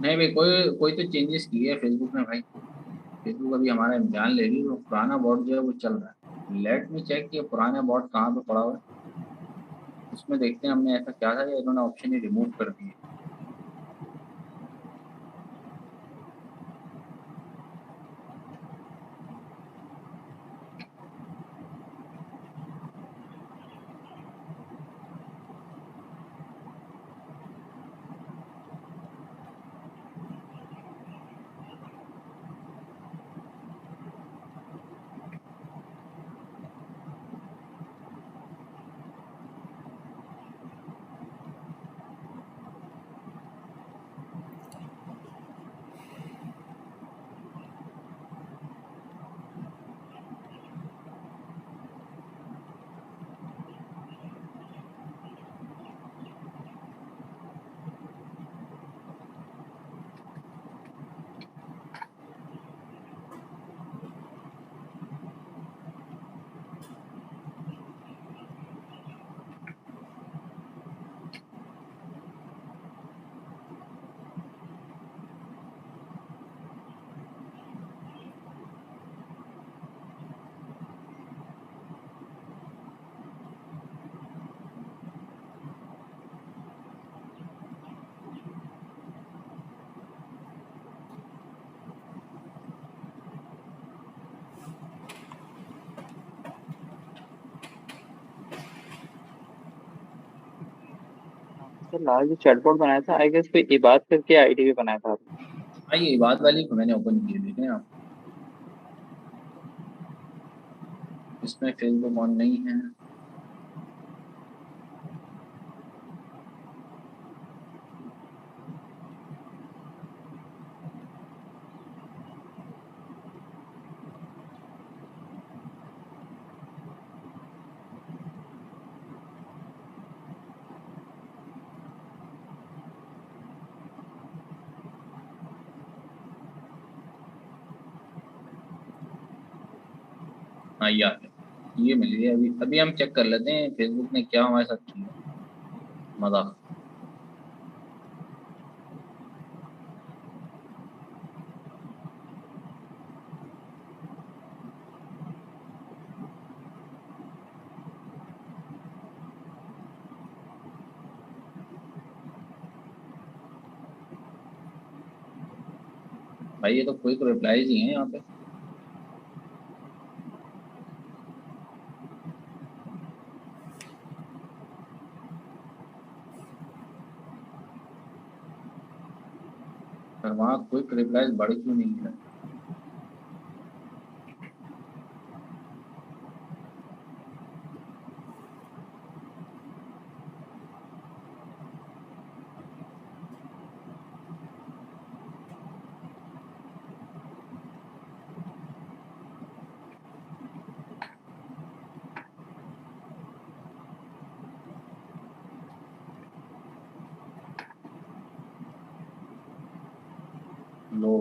नहीं भाई, कोई कोई तो चेंजेस किए है फेसबुक ने भाई। फेसबुक अभी हमारा इम्तिहान ले रही है, वो पुराना बॉट जो है वो चल रहा है। लेट मी चेक कि पुराना बॉट कहाँ पे पड़ा हुआ है, उसमें देखते हैं हमने ऐसा क्या था कि इन्होंने ऑप्शन ही रिमूव कर दिए। सर लाल जो चैटबॉट बनाया था, आई गेस कोई इबाद करके आईडी भी बनाया था आपने। हाँ ये बात वाली को मैंने ओपन किए, देखें आप, इसमें फेसबुक ऑन नहीं है। हाँ ये आ गया, ये मिल गया। अभी अभी हम चेक कर लेते हैं फेसबुक ने क्या हमारे साथ किया। मजाक। भाई ये तो क्विक रिप्लाईज ही हैं यहाँ पे। पर वहाँ क्विक रिप्लाईज बढ़ क्यों नहीं है? लो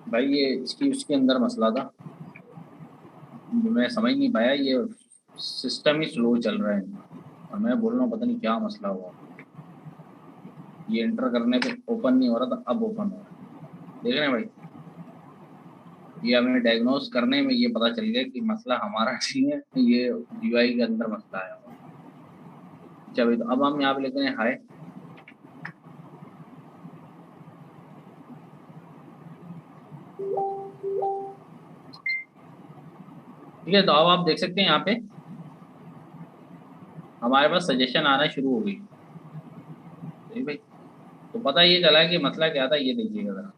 भाई, ये इसकी उसके अंदर मसला था, मैं समझ नहीं पाया, ये सिस्टम ही स्लो चल रहा है और मैं बोल रहा हूँ पता नहीं क्या मसला हुआ। ये एंटर करने पे ओपन नहीं हो रहा था, अब ओपन हो रहा है। देख रहे हैं भाई, ये हमें डायग्नोस करने में ये पता चल गया कि मसला हमारा नहीं है, ये यूआई के अंदर मसला है। चलो तो अब हम यहाँ पे लिखते हैं हाय। ठीक है, तो अब आप देख सकते हैं यहाँ पे हमारे पास सजेशन आना शुरू हो गई। ठीक भाई, तो पता ये चला कि मसला क्या था। ये देखिएगा जरा,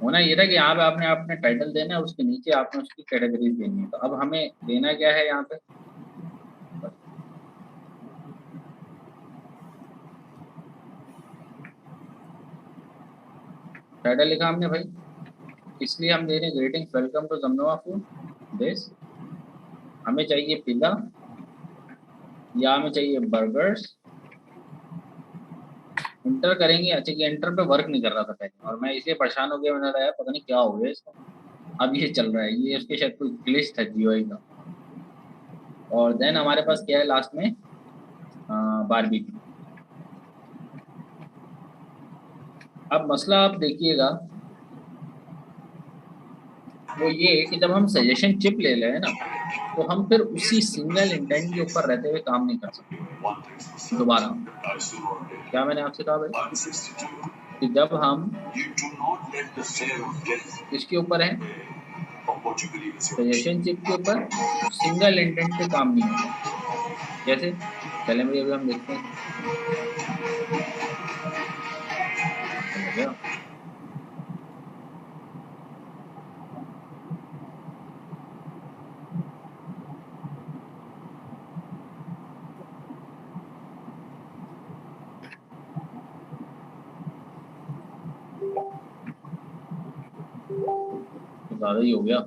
होना ये था कि यहाँ पे आपने अपने टाइटल देना है, उसके नीचे आपने उसकी कैटेगरीज देनी है। तो अब हमें देना क्या है यहाँ पे, टाइटल लिखा हमने भाई, इसलिए हम दे रहे हैं greetings welcome to Zamzama food देश। हमें चाहिए पिज़्ज़ा या हमें चाहिए बर्गर्स। इंटर करेंगे। अच्छा, कि इंटर पे वर्क नहीं कर रहा था पहले और मैं इसलिए परेशान हो गया, मैंने कहा पता नहीं क्या हो गया इसको। अब ये चल रहा है, ये उसके शायद कोई ग्लिच था जीओआई का। और देन हमारे पास क्या है लास्ट में, बारबेक्यू। अब मसला आप देखिएगा वो ये है कि जब हम सजेशन चिप ले रहे हैं ना, तो हम फिर उसी सिंगल इंटेंट के ऊपर रहते हुए काम नहीं कर सकते दोबारा। क्या मैंने आपसे कहा भाई कि जब हम इसके ऊपर हैं सजेशन चिप के ऊपर, सिंगल इंटेंट पे काम नहीं होता। जैसे चले भाई, अभी हम देखते हैं ज़्यादा ही हो गया।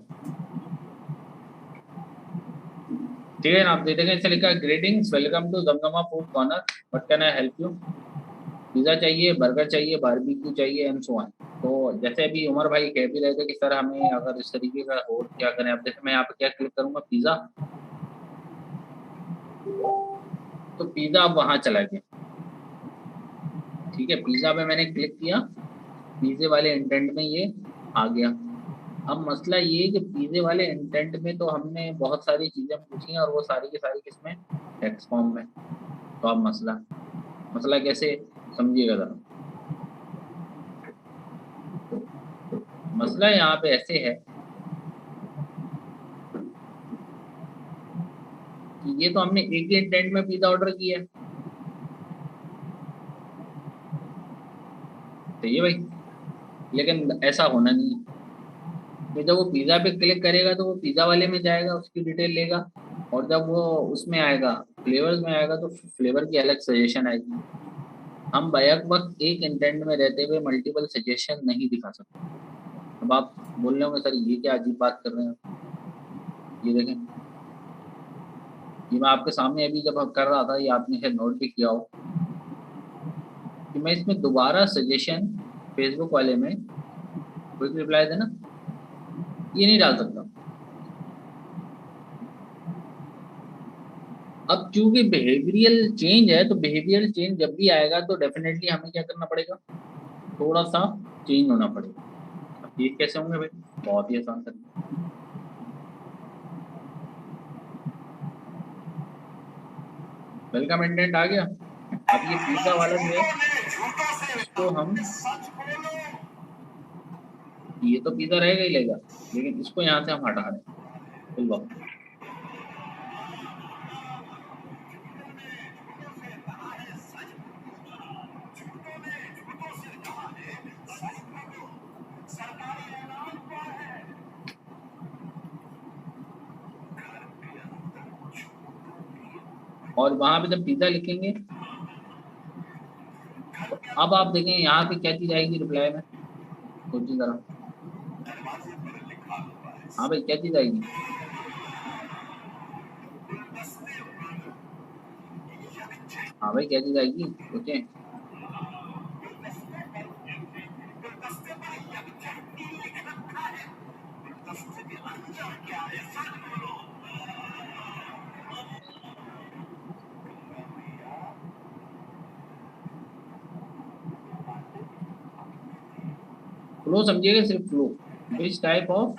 ठीक है ना, आप देखेंगे इसे लिखा है greetings welcome to Zamzama food corner, what can I help you. Pizza चाहिए, बर्गर चाहिए, बारबेक्यू चाहिए एंड सो ऑन। तो जैसे अभी उमर भाई कह भी रहे थे कि सर हमें अगर इस तरीके का हो क्या करें। अब जैसे मैं यहाँ पे क्या क्लिक करूँगा, पिज़्ज़ा, तो पिज़्ज़ा अब वहाँ चला गया। ठीक है, पिज़्ज़ा पे मैंने क्लिक किया, पिज़्ज़े वाले इंटेंट में ये आ गया। अब मसला ये है कि पिज़्ज़े वाले इंटेंट में तो हमने बहुत सारी चीज़ें पूछी हैं और वो सारी की सारी किसमें, टेक्स्ट फॉर्म में। तो अब मसला कैसे समझिएगा ज़रा। मसला यहाँ पे ऐसे है कि ये तो हमने एक ही इंटेंट में पिज़्ज़ा ऑर्डर किया है, तो ये भाई, लेकिन ऐसा होना नहीं है। तो जब वो पिज़्ज़ा पे क्लिक करेगा तो वो पिज़्ज़ा वाले में जाएगा, उसकी डिटेल लेगा, और जब वो उसमें आएगा फ्लेवर्स में आएगा तो फ्लेवर की अलग सजेशन आएगी। हम बैक वक्त एक इंटेंट में रहते हुए मल्टीपल सजेशन नहीं दिखा सकते। अब आप बोल रहे होंगे सर ये क्या अजीब बात कर रहे हैं। ये देखें, ये मैं आपके सामने अभी जब कर रहा था, ये आपने शायद नोट भी किया हो कि मैं इसमें दोबारा सजेशन फेसबुक वाले में क्विक रिप्लाई देना ये नहीं डाल सकता। अब चूंकि बिहेवियरल चेंज है, तो बिहेवियरल चेंज जब भी आएगा तो डेफिनेटली हमें क्या करना पड़ेगा, थोड़ा सा चेंज होना पड़ेगा। अब ये कैसे होंगे भाई, बहुत ही आसान तरीका। वेलकम इंटेंट आ गया। अब ये पिज़्ज़ा वाला जो है इसको हम, ये तो पिज़्ज़ा रहेगा ही लेगा, लेकिन इसको यहाँ से हम हटा रहे हैं फुल वक्त। और वहां पे जब पिज़्ज़ा लिखेंगे तो अब आप देखें यहाँ पे क्या चीज आएगी रिप्लाई में, सोचिए जरा। हाँ भाई, क्या चीज आएगी, हाँ भाई कैसी जाएगी सोचें। फ्लो समझिएगा, सिर्फ फ्लो। विच टाइप ऑफ,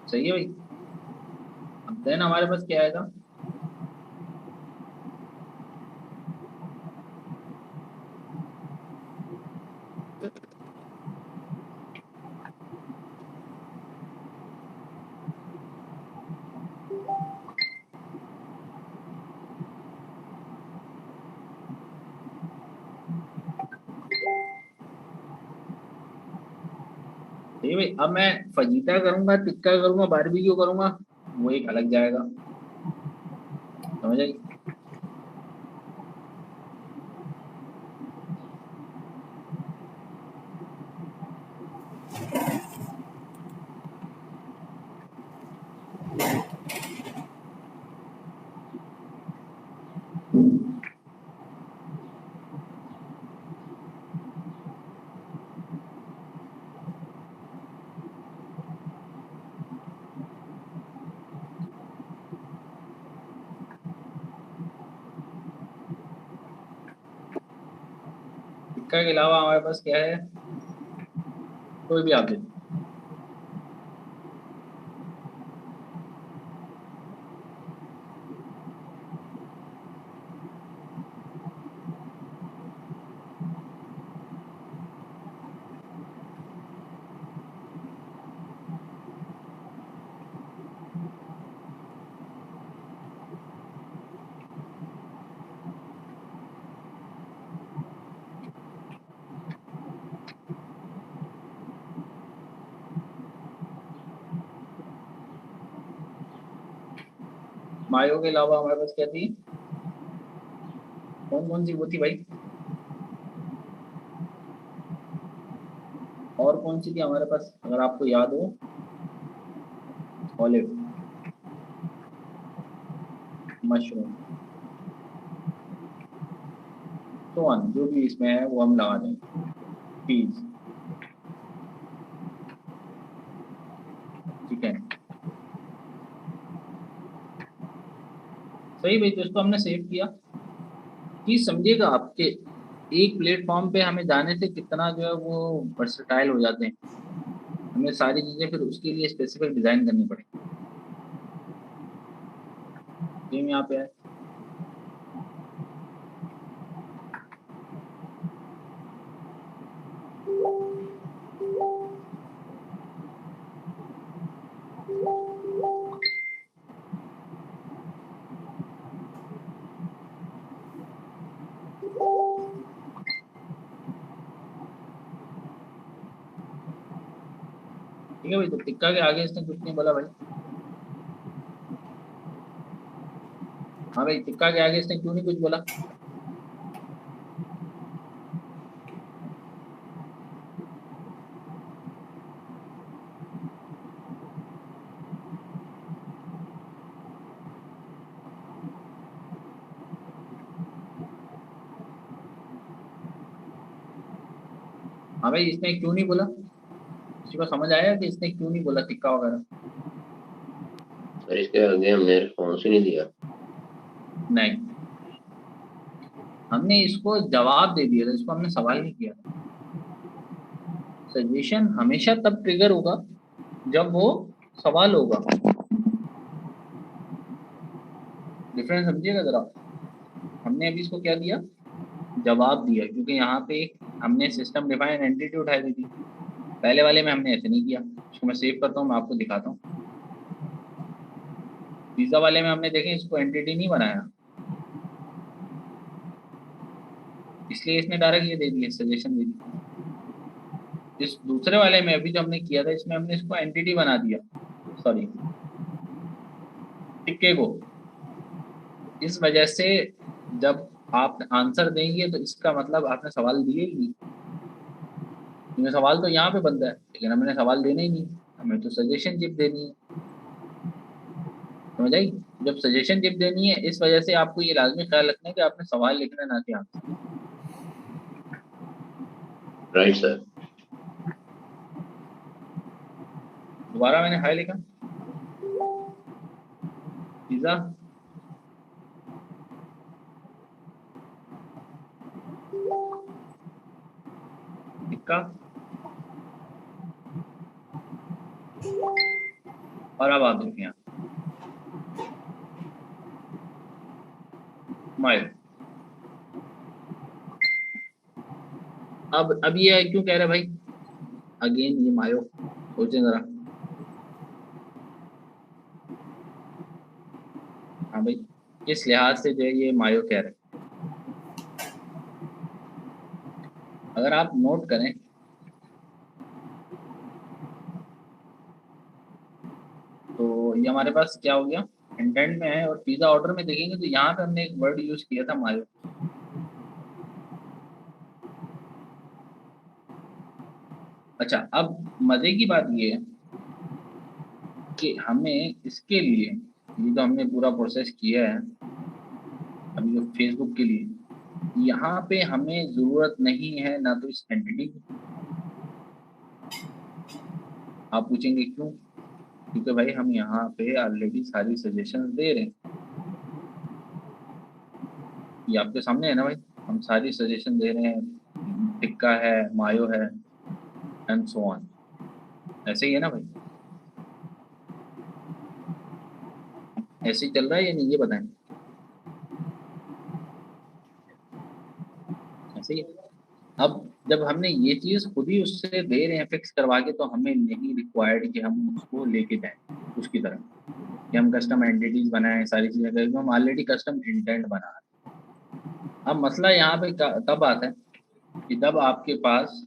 सही है भाई। अब देन हमारे पास क्या आएगा, सही है भाई। अब मैं फजीता करूंगा, टिक्का करूंगा, बारबेक्यू करूंगा, वो एक अलग जाएगा, समझ आई। टिक्का के अलावा हमारे पास क्या है, कोई भी आप दे दो। मायो के अलावा हमारे पास क्या थी, कौन कौन सी वो थी भाई, और कौन सी थी हमारे पास अगर आपको याद हो, ऑलिव, मशरूम, तो ऑन जो भी इसमें है वो हम लगा देंगे, पीस, चिकन। सही भाई, तो इसको हमने सेव किया। चीज समझिएगा, आपके एक प्लेटफॉर्म पे हमें जाने से कितना जो है वो वर्सेटाइल हो जाते हैं, हमें सारी चीजें फिर उसके लिए स्पेसिफिक डिजाइन करनी पड़ेगी। सेम यहाँ पे है, ठीक है भाई। तो टिक्का के आगे इसने कुछ नहीं बोला भाई। हाँ भाई, टिक्का के आगे इसने क्यों नहीं कुछ बोला, हाँ भाई इसने क्यों नहीं बोला, किसी को समझ आया कि इसने क्यों नहीं बोला टिक्का वगैरह। सर इसके आगे हमने रिस्पॉन्स ही नहीं दिया। नहीं, हमने इसको जवाब दे दिया था, इसको हमने सवाल नहीं किया। सजेशन हमेशा तब ट्रिगर होगा जब वो सवाल होगा। डिफरेंस समझिएगा जरा। हमने अभी इसको क्या दिया, जवाब दिया, क्योंकि यहाँ पे हमने सिस्टम डिफाइन एंटिटी उठाई दी थी। पहले वाले में हमने ऐसे नहीं किया। इसको मैं सेव करता हूँ, मैं आपको दिखाता हूँ। पिज्जा वाले में हमने देखें इसको एंटिटी नहीं बनाया, इसलिए इसने डायरेक्ट ये दे दिया, सजेशन दे दिया। इस दूसरे वाले में अभी जो हमने किया था, इसमें हमने इसको एंटिटी बना दिया, सॉरी टिक्के को। इस वजह से जब आप आंसर देंगे तो इसका मतलब आपने सवाल दिए ही नहीं, क्योंकि सवाल तो यहाँ पे बनता है, लेकिन हमने सवाल देना ही नहीं, हमें तो सजेशन जिप देनी है। समझ आई? जब सजेशन जिप देनी है, इस वजह से आपको ये लाजमी ख्याल रखना है कि आपने सवाल लिखना ना कि आंसर। Right sir. दोबारा मैंने हाई लिखा, पिज्जा, टिक्का, और अब आप देखिए यहाँ मायो। अब ये क्यों कह रहे भाई अगेन ये मायो? सोचें जरा। हाँ भाई, किस लिहाज से जो है ये मायो कह रहे हैं? अगर आप नोट करें तो ये हमारे पास क्या हो गया, इंटेंट में है, और पिज्जा ऑर्डर में देखेंगे तो यहाँ पे हमने एक वर्ड यूज किया था मायो। अच्छा, अब मजे की बात ये है कि हमें इसके लिए, ये जो हमने पूरा प्रोसेस किया है अभी जो फेसबुक के लिए, यहाँ पे हमें जरूरत नहीं है ना तो इस एंटिटी की। आप पूछेंगे क्यों? क्योंकि भाई हम यहाँ पे ऑलरेडी सारी सजेशंस दे रहे हैं, ये आपके सामने है ना भाई, हम सारी सजेशन दे रहे हैं, टिक्का है, मायो है, एंड सो ऑन। ऐसे ही है ना भाई? ऐसे ही चल रहा है या नहीं, ये बताएं। ऐसे ही। अब जब हमने ये चीज खुद ही उससे दे रहे हैं फिक्स करवा के, तो हमें नहीं रिक्वायर्ड कि हम उसको लेके जाएं उसकी तरह, कि हम कस्टम एंटिटीज बनाएं, सारी चीजें करें, हम ऑलरेडी कस्टम इंटेंट बना रहे हैं। अब मसला यहाँ पे तब आता है कि जब आपके पास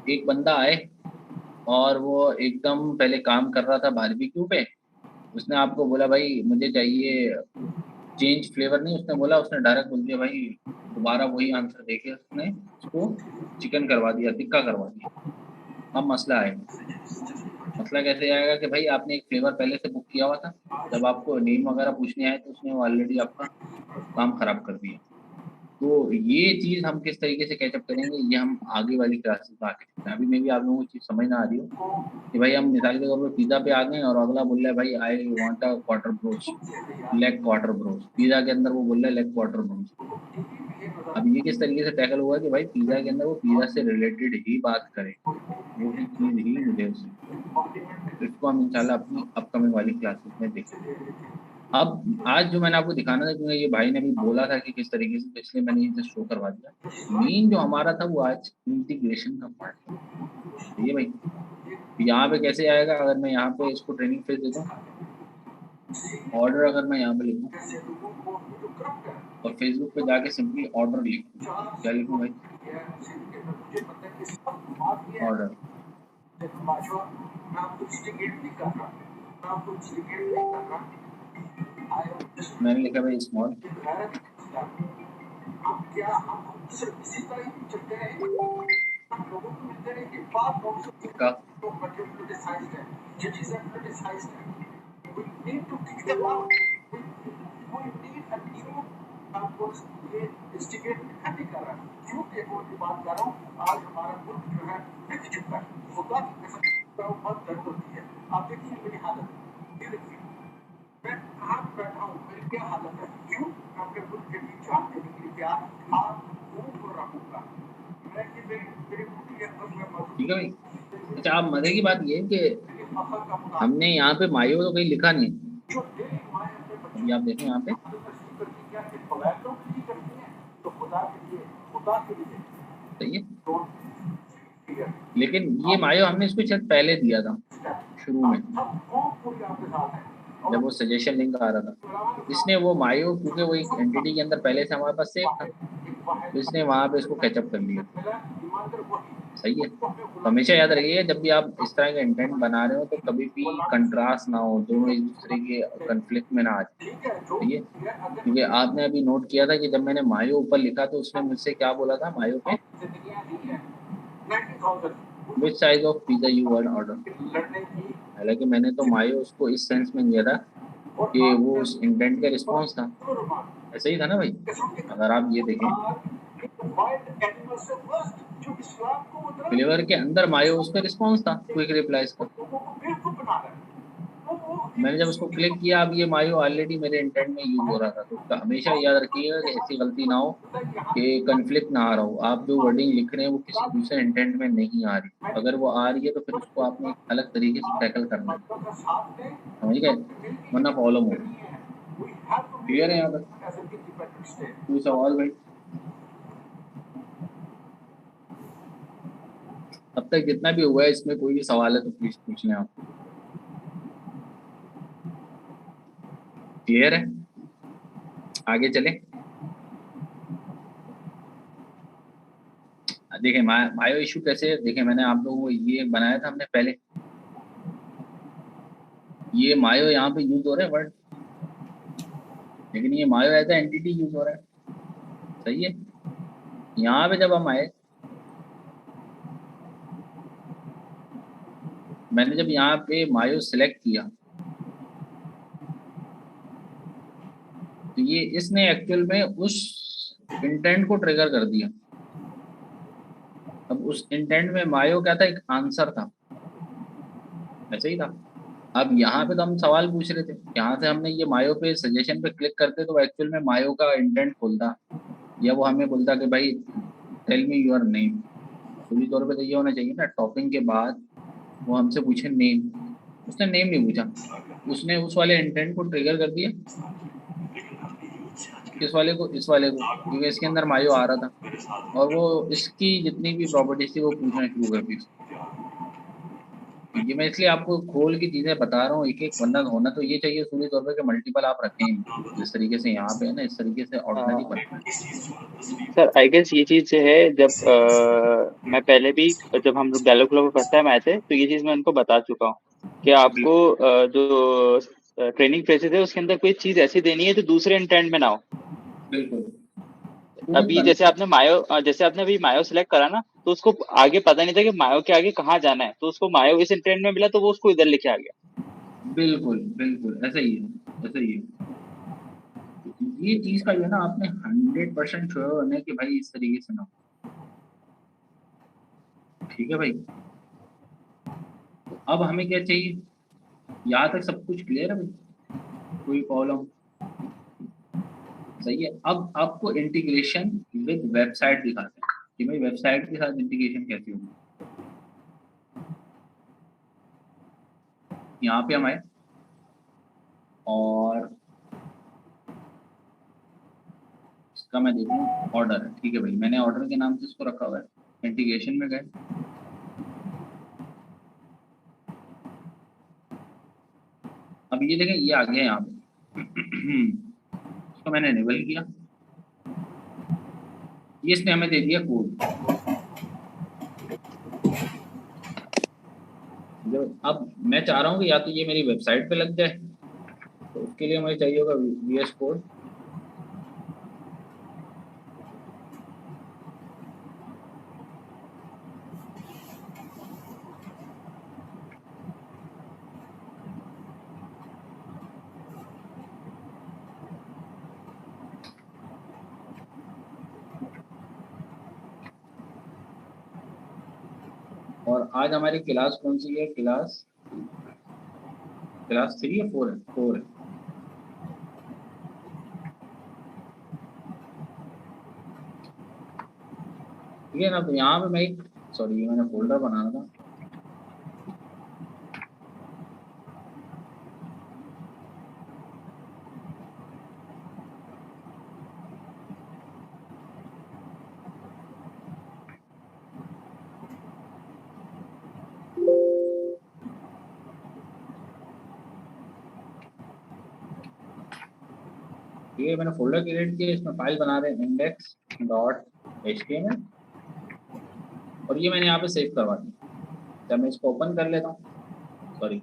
एक बंदा आए और वो एकदम पहले काम कर रहा था बारबेक्यू पे, उसने आपको बोला भाई मुझे चाहिए चेंज फ्लेवर, नहीं उसने बोला, उसने डायरेक्ट बोल दिया भाई, दोबारा वही आंसर देके उसने उसको चिकन करवा दिया, टिक्का करवा दिया। अब मसला आएगा। मसला कैसे आएगा कि भाई आपने एक फ्लेवर पहले से बुक किया हुआ था, जब आपको नेम वगैरह पूछने आए तो उसने ऑलरेडी आपका काम खराब कर दिया। तो ये चीज़ हम किस तरीके से कैचअप करेंगे, ये हम आगे वाली क्लासेस में आके देखते हैं। अभी मे भी आप लोगों को चीज़ समझ ना आ रही हो कि भाई हम मिसाल के तौर पर पिज़्ज़ा पे आ गए और अगला बोल रहा है भाई I want a quarter broast, leg quarter broast. Pizza के अंदर वो बोल रहा है लेग क्वार्टर ब्रोस्ट। अब ये किस तरीके से टैकल हुआ कि भाई पिज़्ज़ा के अंदर वो पिज़्ज़ा से रिलेटेड ही बात करे, वो ही चीज़ ही मुझे उससे। इसको हम इंशाल्लाह अपनी अपकमिंग वाली क्लासेस में देखेंगे। अब आज जो मैंने आपको दिखाना था, क्योंकि ये भाई ने भी बोला था कि किस तरीके से, तो इसलिए मैंने ये शो करवा दिया। मेन जो हमारा था वो आज इंटीग्रेशन का पार्ट था। ये भाई यहाँ पे कैसे आएगा, अगर मैं यहाँ पे इसको ट्रेनिंग फेज देता हूँ, ऑर्डर अगर मैं यहाँ पे लिखूँ और फेसबुक पे जाके सिंपली ऑर्डर लिखूँ, क्या लिखूँ भाई, ऑर्डर। मैंने लिखा भाई स्मॉल, का ठीक है भाई। अच्छा, आप मजे की बात ये है कि हमने यहाँ पे मायो तो कहीं लिखा नहीं, अभी आप देखें यहाँ पे, सही है, लेकिन ये मायो हमने इसको शायद पहले दिया था शुरू में, जब वो सजेशन लिंक आ रहा था। इसने वो मायो, क्योंकि वो एक एंटिटी के अंदर पहले से हमारे पास सेव था, तो इसने वहाँ पे इसको कैचअप कर लिया। सही है। तो हमेशा याद रखिए जब भी आप इस तरह का इंटेंट बना रहे हो तो कभी भी कंट्रास्ट ना हो, दोनों एक दूसरे के कन्फ्लिक्ट में ना आ जाए। सही है। क्योंकि आपने अभी नोट किया था कि जब मैंने मायो ऊपर लिखा तो उसने मुझसे क्या बोला था मायो पे, which size of pizza you want order. हालांकि मैंने तो मायो उसको इस सेंस में लिया था कि वो उस इंटेंट का रिस्पॉन्स था। ऐसे ही था ना भाई? अगर आप ये देखें फ्लेवर के अंदर मायो उस पर रिस्पॉन्स था क्विक रिप्लाईज का। मैंने जब उसको क्लिक किया, अब ये मायो ऑलरेडी मेरे इंटेंट में यूज हो रहा था। तो हमेशा याद रखिएगा कि ऐसी गलती ना हो कि कन्फ्लिक्ट ना आ रहा हो। आप जो वर्डिंग लिख रहे हैं वो किसी दूसरे इंटेंट में नहीं आ रही। अगर वो आ रही है तो फिर उसको आपने एक अलग तरीके से टैकल करना है, समझ गए? वरना प्रॉब्लम होगी। क्लियर है यहाँ तक? कोई सवाल भाई? अब तक जितना भी हुआ है इसमें कोई भी सवाल है तो प्लीज पूछ लें आप। क्लियर है? आगे चले। देखें मायो इशू कैसे है। देखें मैंने आप लोगों को ये बनाया था हमने पहले, ये मायो यहाँ पे यूज हो रहा है वर्ड, लेकिन ये मायो एज ए एंटिटी यूज हो रहा है। सही है। यहाँ पे जब हम आए, मैंने जब यहाँ पे मायो सिलेक्ट किया तो ये इसने एक्चुअल में उस इंटेंट को ट्रिगर कर दिया। अब उस इंटेंट में मायो क्या था, एक आंसर था, ऐसे ही था। अब यहाँ पे तो हम सवाल पूछ रहे थे, यहाँ से हमने ये मायो पे सजेशन पे क्लिक करते तो एक्चुअल में मायो का इंटेंट खोलता, या वो हमें बोलता कि भाई टेल मी योर नेम। पूरी तौर पे तो ये होना चाहिए ना, टॉपिंग के बाद वो हमसे पूछे नेम, उसने नेम नहीं पूछा, उसने उस वाले इंटेंट को ट्रिगर कर दिया। किस वाले को? इस वाले को, क्योंकि इसके अंदर मायो आ रहा था और वो इसकी जितनी भी प्रॉपर्टीज थी वो पूछना शुरू कर दी। ये मैं इसलिए आपको खोल की चीजें बता रहा हूँ एक एक, वरना होना तो ये चाहिए पूरी तौर पे कि मल्टीपल आप रखें जिस तरीके से यहाँ पे है ना, इस तरीके से ऑर्डिनरी बनता है। सर आई गेस ये चीज जो है, जब मैं पहले भी जब हम लोग डायलॉग क्लब में फर्स्ट टाइम आए थे तो ये चीज मैं उनको बता चुका हूँ कि आपको जो ट्रेनिंग फेजेस है उसके अंदर कोई चीज ऐसी देनी है जो दूसरे इंटेंट में ना हो। बिल्कुल। अभी जैसे आपने अभी मायो सिलेक्ट करा ना, तो उसको आगे पता नहीं था कि मायो के आगे कहाँ जाना है, तो उसको मायो इस इंटेंट में मिला तो वो उसको इधर लेके आ गया। बिल्कुल बिल्कुल ऐसा ही है, ऐसा ही है। ये चीज का जो है ना, आपने 100% श्योर होना है कि भाई इस तरीके से ना हो। ठीक है भाई। तो अब हमें क्या चाहिए? यहाँ तक सब कुछ क्लियर है भाई? कोई प्रॉब्लम? सही है। अब आपको इंटीग्रेशन विद वेबसाइट दिखाते हैं कि भाई वेबसाइट के साथ इंटीग्रेशन कैसे होगी। यहाँ पे हम आए और इसका मैं देखूँ ऑर्डर है। ठीक है भाई, मैंने ऑर्डर के नाम से इसको रखा हुआ है। इंटीग्रेशन में गए, अब ये देखें ये आ गया यहाँ पे इसको मैंने इनेबल किया, ये इसने हमें दे दिया कोड। अब मैं चाह रहा हूँ कि या तो ये मेरी वेबसाइट पे लग जाए, तो उसके लिए मुझे चाहिए होगा VS कोड। और आज हमारी क्लास कौन सी है? क्लास 3 या 4 है? 4 है। ठीक है ना। तो यहाँ पे मैं एक सॉरी मैंने फोल्डर बनाना था। ठीक है, मैंने फोल्डर क्रिएट किया, इसमें फाइल बना रहे हैं index.php। HTML, और ये मैंने यहाँ पे सेव करवा दिया। जब मैं इसको ओपन कर लेता हूँ, सॉरी,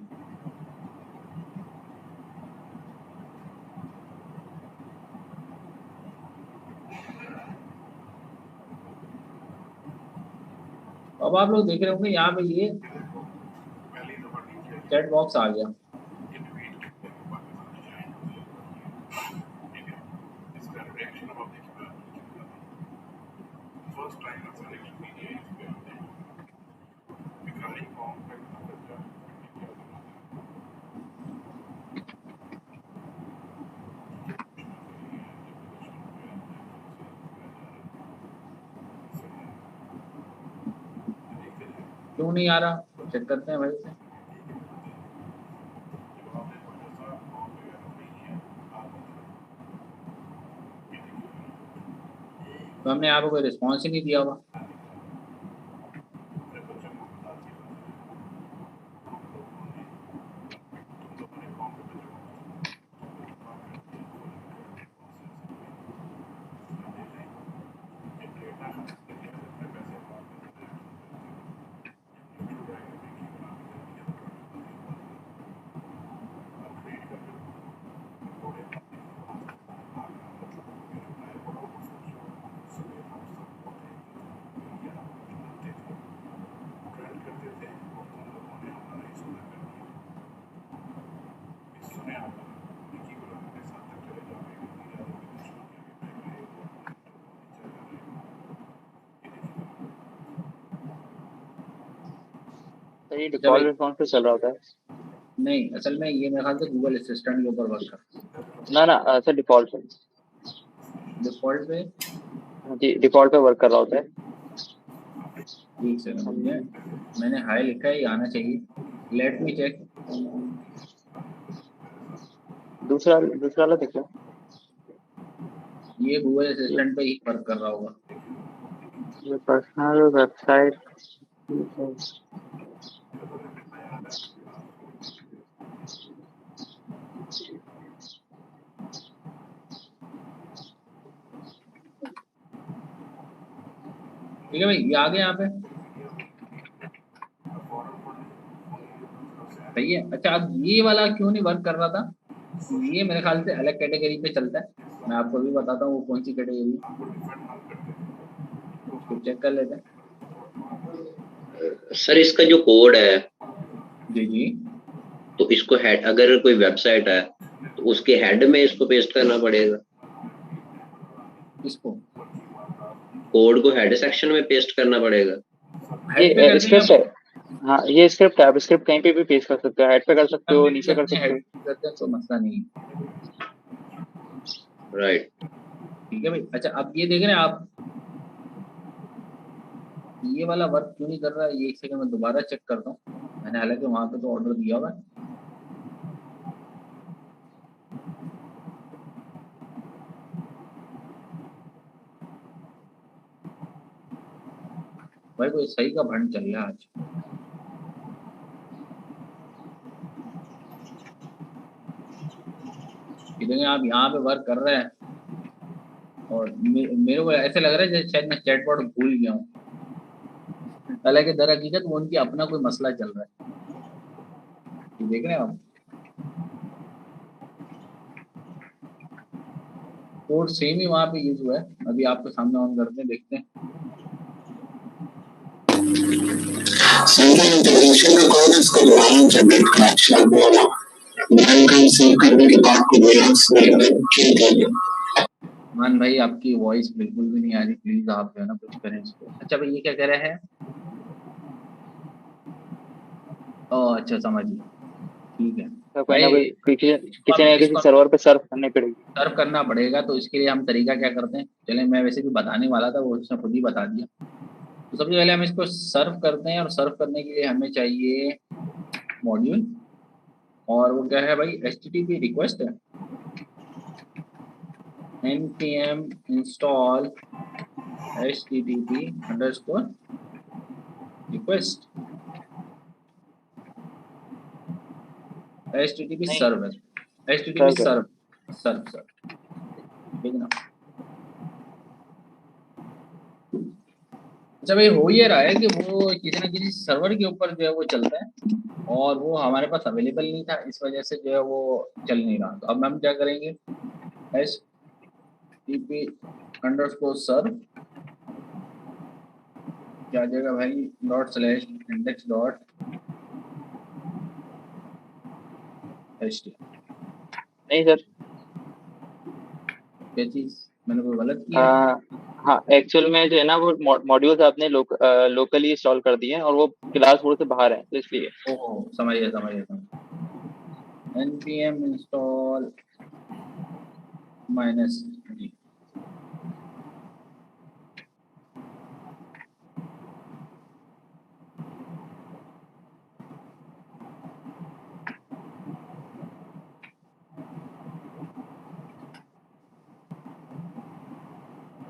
अब आप लोग देख रहे होंगे यहाँ पे ये चैट बॉक्स आ गया। क्यों नहीं आ रहा, चेक करते हैं भाई से। तो हमने यहाँ पे कोई रिस्पॉन्स ही नहीं दिया हुआ। ये डिफॉल्ट रिस्पॉन्स पे चल रहा होता है। नहीं, असल में ये मेरे ख्याल से गूगल असिस्टेंट के ऊपर वर्क करता ना ना सर, डिफॉल्ट पे, डिफॉल्ट पे। जी डिफॉल्ट पे वर्क कर रहा होता है। एक सेकंड, मैंने हाई लिखा है, ये आना चाहिए। Let me check. दूसरा वाला देख लो। ये गूगल असिस्टेंट पे ही वर्क कर रहा होगा। ये पर्सनल वेबसाइट, ठीक है भाई, ये आ गया यहाँ पे, सही है। अच्छा, अब ये वाला क्यों नहीं वर्क कर रहा था? ये मेरे ख्याल से अलग कैटेगरी पे चलता है। मैं आपको भी बताता हूँ वो कौन सी कैटेगरी, उसको चेक कर लेते हैं। सर इसका जो कोड है, जी जी, तो इसको हेड, अगर कोई वेबसाइट है तो उसके हेड में इसको पेस्ट करना पड़ेगा। इसको कोड को हेड सेक्शन में पेस्ट करना पड़ेगा। हेड पे ये कर स्क्रिप्ट देंगे। है। हाँ, ये स्क्रिप्ट है। आप स्क्रिप्ट कहीं पे भी पेस्ट कर सकते हो, हेड पे कर सकते हो, नीचे कर सकते हो। हेड करते हैं तो मसला नहीं है। राइट, ठीक है भाई। अच्छा, अब ये देख रहे हैं आप, ये वाला वर्क क्यों नहीं कर रहा है? ये एक सेकंड में दोबारा चेक करता हूँ। मैंने हालांकि वहां पे तो ऑर्डर दिया हुआ है। भाई कोई सही का भंड चल रहा है आज। इतने आप यहाँ पे वर्क कर रहे हैं और मेरे को ऐसे लग रहा है जैसे शायद मैं चैटबॉट भूल गया हूँ। हालांकि दर हकीकत वो उनकी अपना कोई मसला चल रहा है। ये देख रहे हैं आप, कोड सेम ही वहाँ पे यूज हुआ है। अभी आपके सामने ऑन करते हैं, देखते हैं। इंटीग्रेशन का कोड इसको लाइन जनरेट कनेक्शन बोला बैंकिंग से करने के बाद को रिलैक्स में मान भाई आपकी वॉइस बिल्कुल भी नहीं आ रही, प्लीज आप जो है ना कुछ करें इसको। अच्छा भाई, ये क्या कह रहे हैं? ओह अच्छा, समझिए, ठीक है तो कोई ना भाई। कोई किसी सर्वर पे सर्व करनी पड़ेगी। सर्व करना पड़ेगा, तो इसके लिए हम तरीका क्या करते हैं? चले, मैं वैसे भी बताने वाला था, वो उसने खुद ही बता दिया। तो सबसे पहले हम इसको सर्व करते हैं, और सर्व करने के लिए हमें चाहिए मॉड्यूल, और वो क्या है भाई? HTTP रिक्वेस्ट है, npm install http_request http server http server ठीक है ना? अच्छा भाई, हो ये रहा है कि वो किसी ना किसी सर्वर के ऊपर जो है वो चलता है और वो हमारे पास अवेलेबल नहीं था, इस वजह से जो है वो चल नहीं रहा। तो अब हम क्या करेंगे, http_serve क्या आ जाएगा भाई, ./index.html। नहीं सर, क्या चीज मैंने कोई गलत किया है? हाँ एक्चुअल में जो है ना वो मॉड्यूल्स आपने लोकली इंस्टॉल कर दिए हैं और वो क्लास मोड से बाहर है, तो इसलिए। ओहो, समझ गया। npm install -g।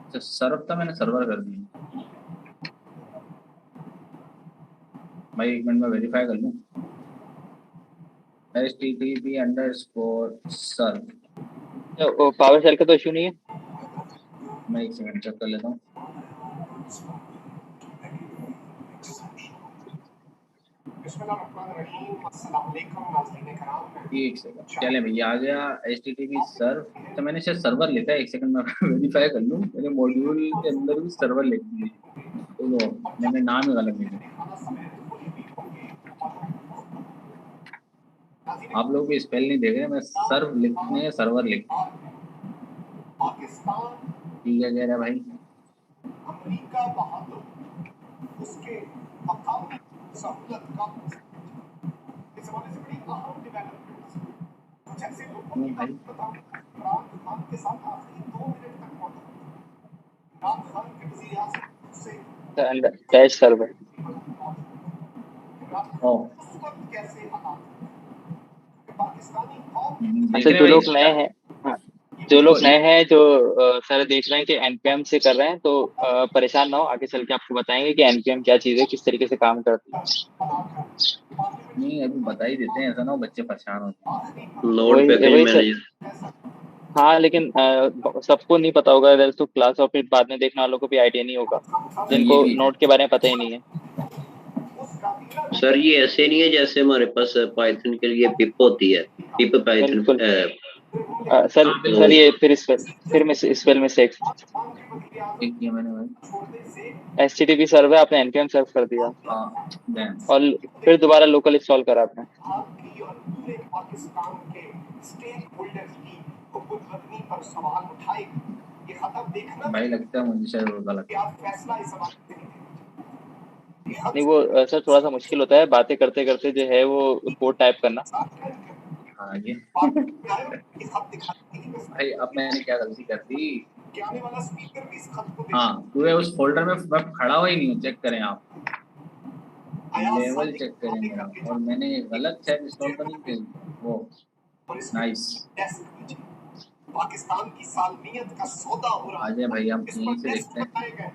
अच्छा, सर्व था, मैंने सर्वर कर दिया भाई। एक मिनट में वेरीफाई कर लूँ। http_serve। तो पावर शेल का तो इशू नहीं है। मैं एक सेकंड चेक कर लेता हूँ। एक सेकंड, चले भैया आ गया http सर्व। तो मैंने शायद सर्वर लिखा है, एक सेकंड में वेरीफाई कर लूँ। मैंने मॉड्यूल के अंदर भी सर्वर लिख दिया, तो मैंने नाम ही गलत लिखा। आप लोग भी स्पेल नहीं देख रहे, मैं सर्व लिखने सर्वर लिख। ठीक है कह रहा भाई। भाई डैश सर्वर। अच्छा, जो लोग नए हैं, हाँ, जो लोग नए हैं, जो सर देख रहे हैं कि एनपीएम से कर रहे हैं, तो परेशान ना हो, आगे चल के आपको बताएंगे कि एनपीएम क्या चीज़ है, किस तरीके से काम करती है। नहीं अभी बता ही देते हैं, ऐसा ना हो बच्चे परेशान होते। नोट पे पेज मैनेजर। हाँ, लेकिन सबको नहीं पता होगा, अगर तो क्लास और फिर बाद में देखने वालों को भी आइडिया नहीं होगा, जिनको नोट के बारे में पता ही नहीं है। सर ये ऐसे नहीं है जैसे हमारे पास पाइथन के लिए पिप होती है, पिप पाइथन। सर ये फिर स्पेल मिस्टेक। किया मैंने भाई। HTTP सर्वर आपने npm सर्व कर दिया, और फिर दोबारा लोकल इंस्टॉल करा आपने। भाई लगता है मुझे शायद वो गलत। नहीं वो सर थोड़ा सा मुश्किल होता है, बातें करते करते जो है वो कोड टाइप करना। हाँ ये भाई अब मैंने क्या गलती कर दी। हाँ पूरे उस फोल्डर में मैं खड़ा हुआ ही नहीं हूँ, चेक करें आप, लेवल चेक करें मेरा, और मैंने गलत शायद इंस्टॉल तो नहीं की वो। नाइस, पाकिस्तान की सालमियत का सौदा हो रहा है। आ जाए भाई, हम यहीं से देखते हैं।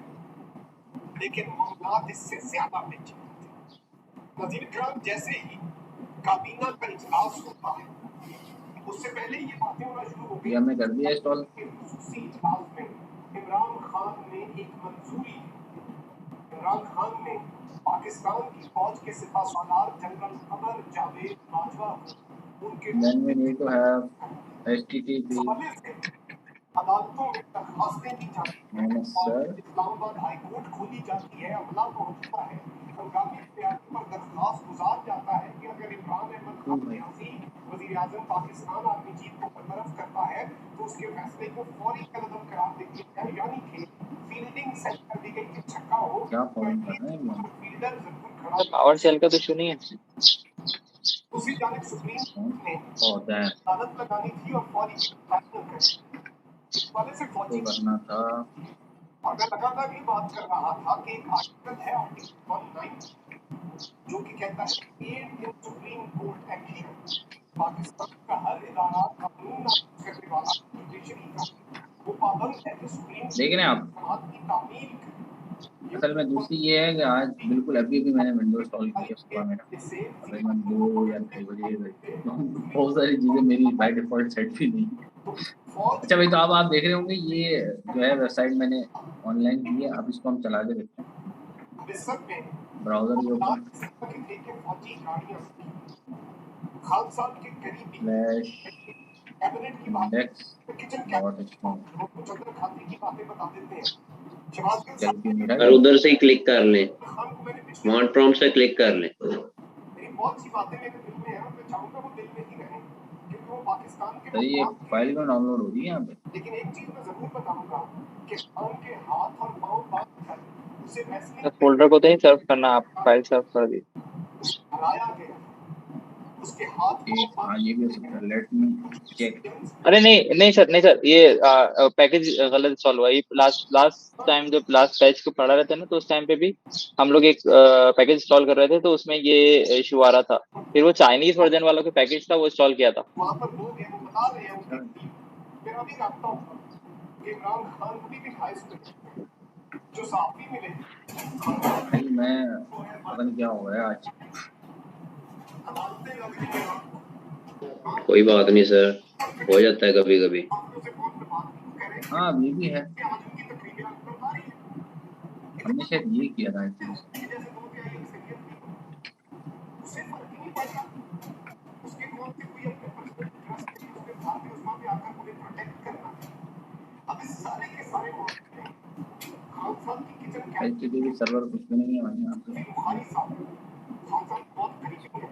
लेकिन मामलात इससे ज्यादा पेचीदे थे। नजीर खान जैसे ही काबीना का इजलास होता है, उससे पहले ये बातें होना शुरू हो गई। हमने कर दिया इंस्टॉल। इमरान खान ने एक मंजूरी, इमरान खान ने पाकिस्तान की फौज के सिपह सालार जनरल कमर जावेद बाजवा उनके Then we need to have HTTP अदालतों में दरखास्तें दी जाती हैं और इस्लामाबाद हाई कोर्ट खोली जाती है, अमला पहुंचता है, हंगामी इख्तियारी पर दरखास्त गुजार जाता है कि अगर इमरान अहमद खान रियासी वज़ीर आज़म पाकिस्तान आर्मी चीफ को बरतरफ करता है तो उसके फैसले को फौरी कलम करार दे दिया जाए, यानी कि फील्डिंग सेट कर दी गई कि छक्का हो क्या फॉर्म करना है फील्डर जरूर खड़ा। पावर शेल का तो इशू नहीं है। दूसरी जानिब सुप्रीम कोर्ट ने होता है अदालत लगानी थी और फौरी वाले से फौजी करना था। अगर लगातार भी बात कर रहा था कि एक आर्टिकल है आर्टिकल 19 जो कि कहता है कि सुप्रीम कोर्ट एक्शन पाकिस्तान का हर इदारा कानून करने वाला जुडिशरी का वो पाबंद है कि सुप्रीम देख रहे हैं आप। की तामील। असल में दूसरी ये है कि आज बिल्कुल अभी भी मैंने विंडोज इंस्टॉल किया सुबह मेरा, तकरीबन 2 या 3 बजे बहुत सारी चीज़ें मेरी बाय डिफॉल्ट सेट भी नहीं। अच्छा भाई, तो अब आप देख रहे होंगे ये जो है वेबसाइट मैंने ऑनलाइन की है, अब इसको हम चला के देखते हैं। अब इस सब में ब्राउजर भी ओपन के फौजी गाड़ियां खान साहब के करीबी फ्लैश कैबिनेट की बात इंडेक्स किचन डॉट एचटीएमएल कुछ अंदर खाते की बातें बता देते हैं शहबाज गिल साहब कैलकुलेटर और उधर से ही क्लिक कर लें, खान को मैंने पिछले माउंट प्रॉम्प्ट से क्लिक कर लें। मेरी बहुत सी बातें मेरे दिल में है और मैं चाहूंगा वो दिल में ही रहे क्योंकि वो पाकिस्तान के तो ये मफाद के फाइल लिए- में डाउनलोड हो रही है यहाँ पे। लेकिन एक चीज मैं जरूर बताऊंगा कि खान के हाथ और पांव बांध कर उसे फैसले उस फोल्डर को तो ही सर्व करना, आप फाइल सर्व कर दी। हराया गया उसके हाथ एक हाँ ये भी हो सकता है। Let me check. अरे नहीं सर, ये पैकेज गलत सॉल्व हुआ। ये लास्ट टाइम जब लास्ट बैच को पढ़ा रहे थे ना, तो उस टाइम पे भी हम लोग एक पैकेज इंस्टॉल कर रहे थे, तो उसमें ये इशू आ रहा था। फिर वो चाइनीज वर्जन वाला कोई पैकेज था, वो इंस्टॉल किया था। वहां पर लोग हैं वो बता रहे हैं उनकी टीम फिर अभी रखता हूँ कि इमरान खान भी हाई स्कूल जो साफी मिले भाई मैं पता नहीं क्या हो गया आज। अदालतें लगती हैं कोई बात नहीं सर, हो जाता है कभी कभी। उसे फोन पे बात कह रहे हैं हाँ ये भी है, कि आज उनकी तकरीबें बता रही है हमने शायद ये किया था actually। जैसे लोग क्या एक सैयद थी उसे फर्क ही नहीं पड़ता उसके कौन से कोई अपने पर्सनल ट्रस्ट है उसके साथ में उसमें भी आकर उन्हें प्रोटेक्ट करना है अब इस सारे के सारे मामले में खान साहब की किचन कैबिनेट HTTP सर्वर कुछ भी नहीं है भाई यहाँ पे। बुखारी साहब खान साहब बहुत करीबी हैं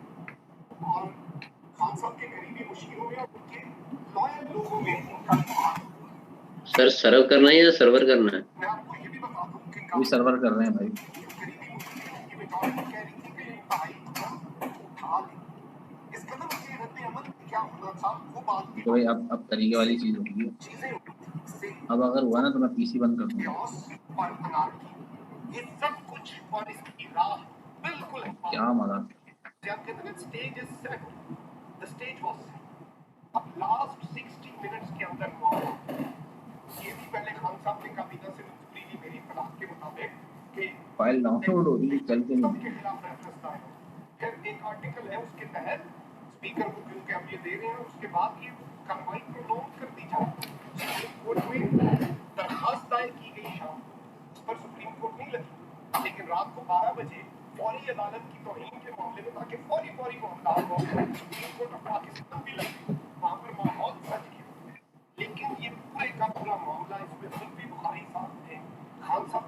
और खान साहब के करीबी मुशीरों में और उनके लॉयल लोगों में इनका सर सर्व करना है या सर्वर करना है? मैं आपको ये भी बता दूं कि अभी सर्वर कर रहे हैं भाई। करीबी मुशीरों की मेजॉरिटी कह रही थी कि ये इंतहाई उठा ले इस कदम से रद्द अमल क्या होना था वो बात की तो भाई अब तरीके वाली चीज होगी। चीजें से अब अगर हुआ ना तो मैं पीसी बंद कर दूंगा। chaos और anarchy ये सब कुछ और इसकी राह बिल्कुल क्या मजा। जब कहते हैं stage is set the stage was set अब लास्ट 60 मिनट्स के अंदर हुआ ये भी पहले खान साहब ने काबीना से मंजूरी ली मेरी इत्तलाह के मुताबिक कि फाइल डाउनलोड हो रही है, चलते नहीं। के खिलाफ रेफरेंस दायर हो फिर एक आर्टिकल है उसके तहत स्पीकर को क्योंकि हम ये दे रहे हैं उसके बाद ये कार्रवाई प्रोलॉन्ग कर दी जाए सुप्रीम कोर्ट में दरखास्त दायर की गई शाम उस पर सुप्रीम कोर्ट नहीं लगी लेकिन रात को 12 बजे फौरी अदालत की तौहीन के मामले में ताकि फौरी मामला हो सुप्रीम कोर्ट ऑफ पाकिस्तान भी लगे वहाँ पर माहौल सच गया लेकिन ये पूरे का पूरा मामला इसमें सुल्फी बुखारी साहब थे खान साहब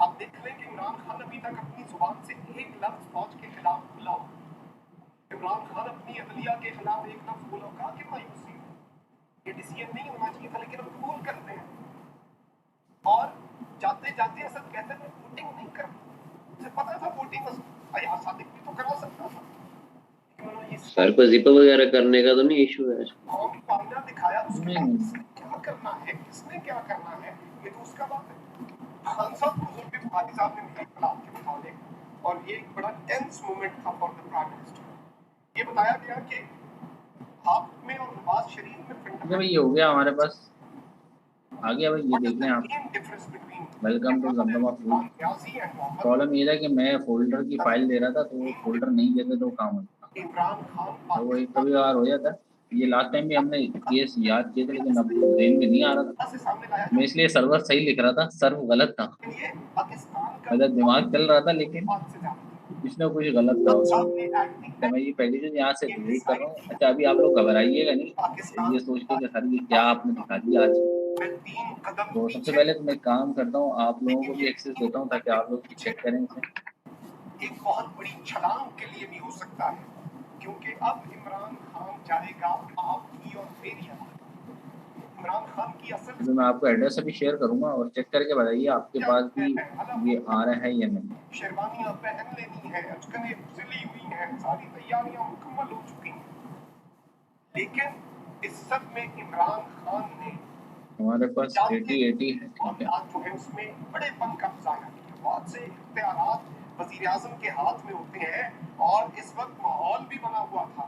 आप देख लें कि इमरान खान अभी तक अपनी जुबान से एक लफ्ज फौज के खिलाफ बोला हो इमरान खान अपनी अदलिया के खिलाफ एक लफ्ज बोला कहा कि मायूसी ये डिसीजन नहीं होना चाहिए था लेकिन हम कबूल करते हैं और जाते जाते असद कहते हैं वोटिंग नहीं कर मुझे पता था वोटिंग अयाज सादिक भी तो करा सकता था सर को जिप वगैरह करने का तो नहीं इशू है? कौम को आईना दिखाया उसके बाद क्या करना है किसने क्या करना है ये तो उसका बात है खान साहब को जुल्फी बुखारी साहब ने मेरे खिलाफ के मुताबिक और ये एक बड़ा टेंस मोमेंट था फॉर द प्राइम मिनिस्टर ये बताया गया कि आप में और नवाज शरीफ में जब ये हो गया हमारे पास आ गया भाई। ये देख लें आप। Welcome to Zamzama food. Problem ये था कि मैं फोल्डर की फाइल दे रहा था तो वो फोल्डर नहीं देते तो काम होता तो वो कभी बार हो जाता। ये लास्ट टाइम भी हमने केस याद किए थे लेकिन अब ब्रेन में नहीं आ रहा था मैं इसलिए सर्वर सही लिख रहा था सर्व गलत था मेरा दिमाग चल रहा था लेकिन कुछ ना कुछ गलत था उसमें। तो मैं ये पहले से यहाँ से डिलीट कर रहा हूँ। अच्छा अभी आप लोग घबराइएगा नहीं ये सोच के कि सर ये क्या आपने दिखा दिया आज। तो सबसे पहले तो मैं काम करता हूँ आप लोगों को भी एक्सेस देता हूँ ताकि आप लोग चेक करें इसे। एक बहुत बड़ी छलांग के लिए भी हो सकता है क्योंकि अब इमरान खान जाएगा आपकी और मेरी इमरान खान की असल तो मैं आपको एड्रेस अभी शेयर करूंगा और चेक करके बताइए आपके पास भी ये आ रहा है या नहीं। शेरवानियां पहन लेनी है अचकनें सिली हुई हैं सारी तैयारियां मुकम्मल हो चुकी हैं लेकिन इस सब में इमरान खान ने हमारे पास 80 है ठीक है आज जो है उसमें बड़े पन का मुजाहरा किया बहुत से इख्तियारात वज़ीर आज़म के हाथ में होते हैं और इस वक्त माहौल भी बना हुआ था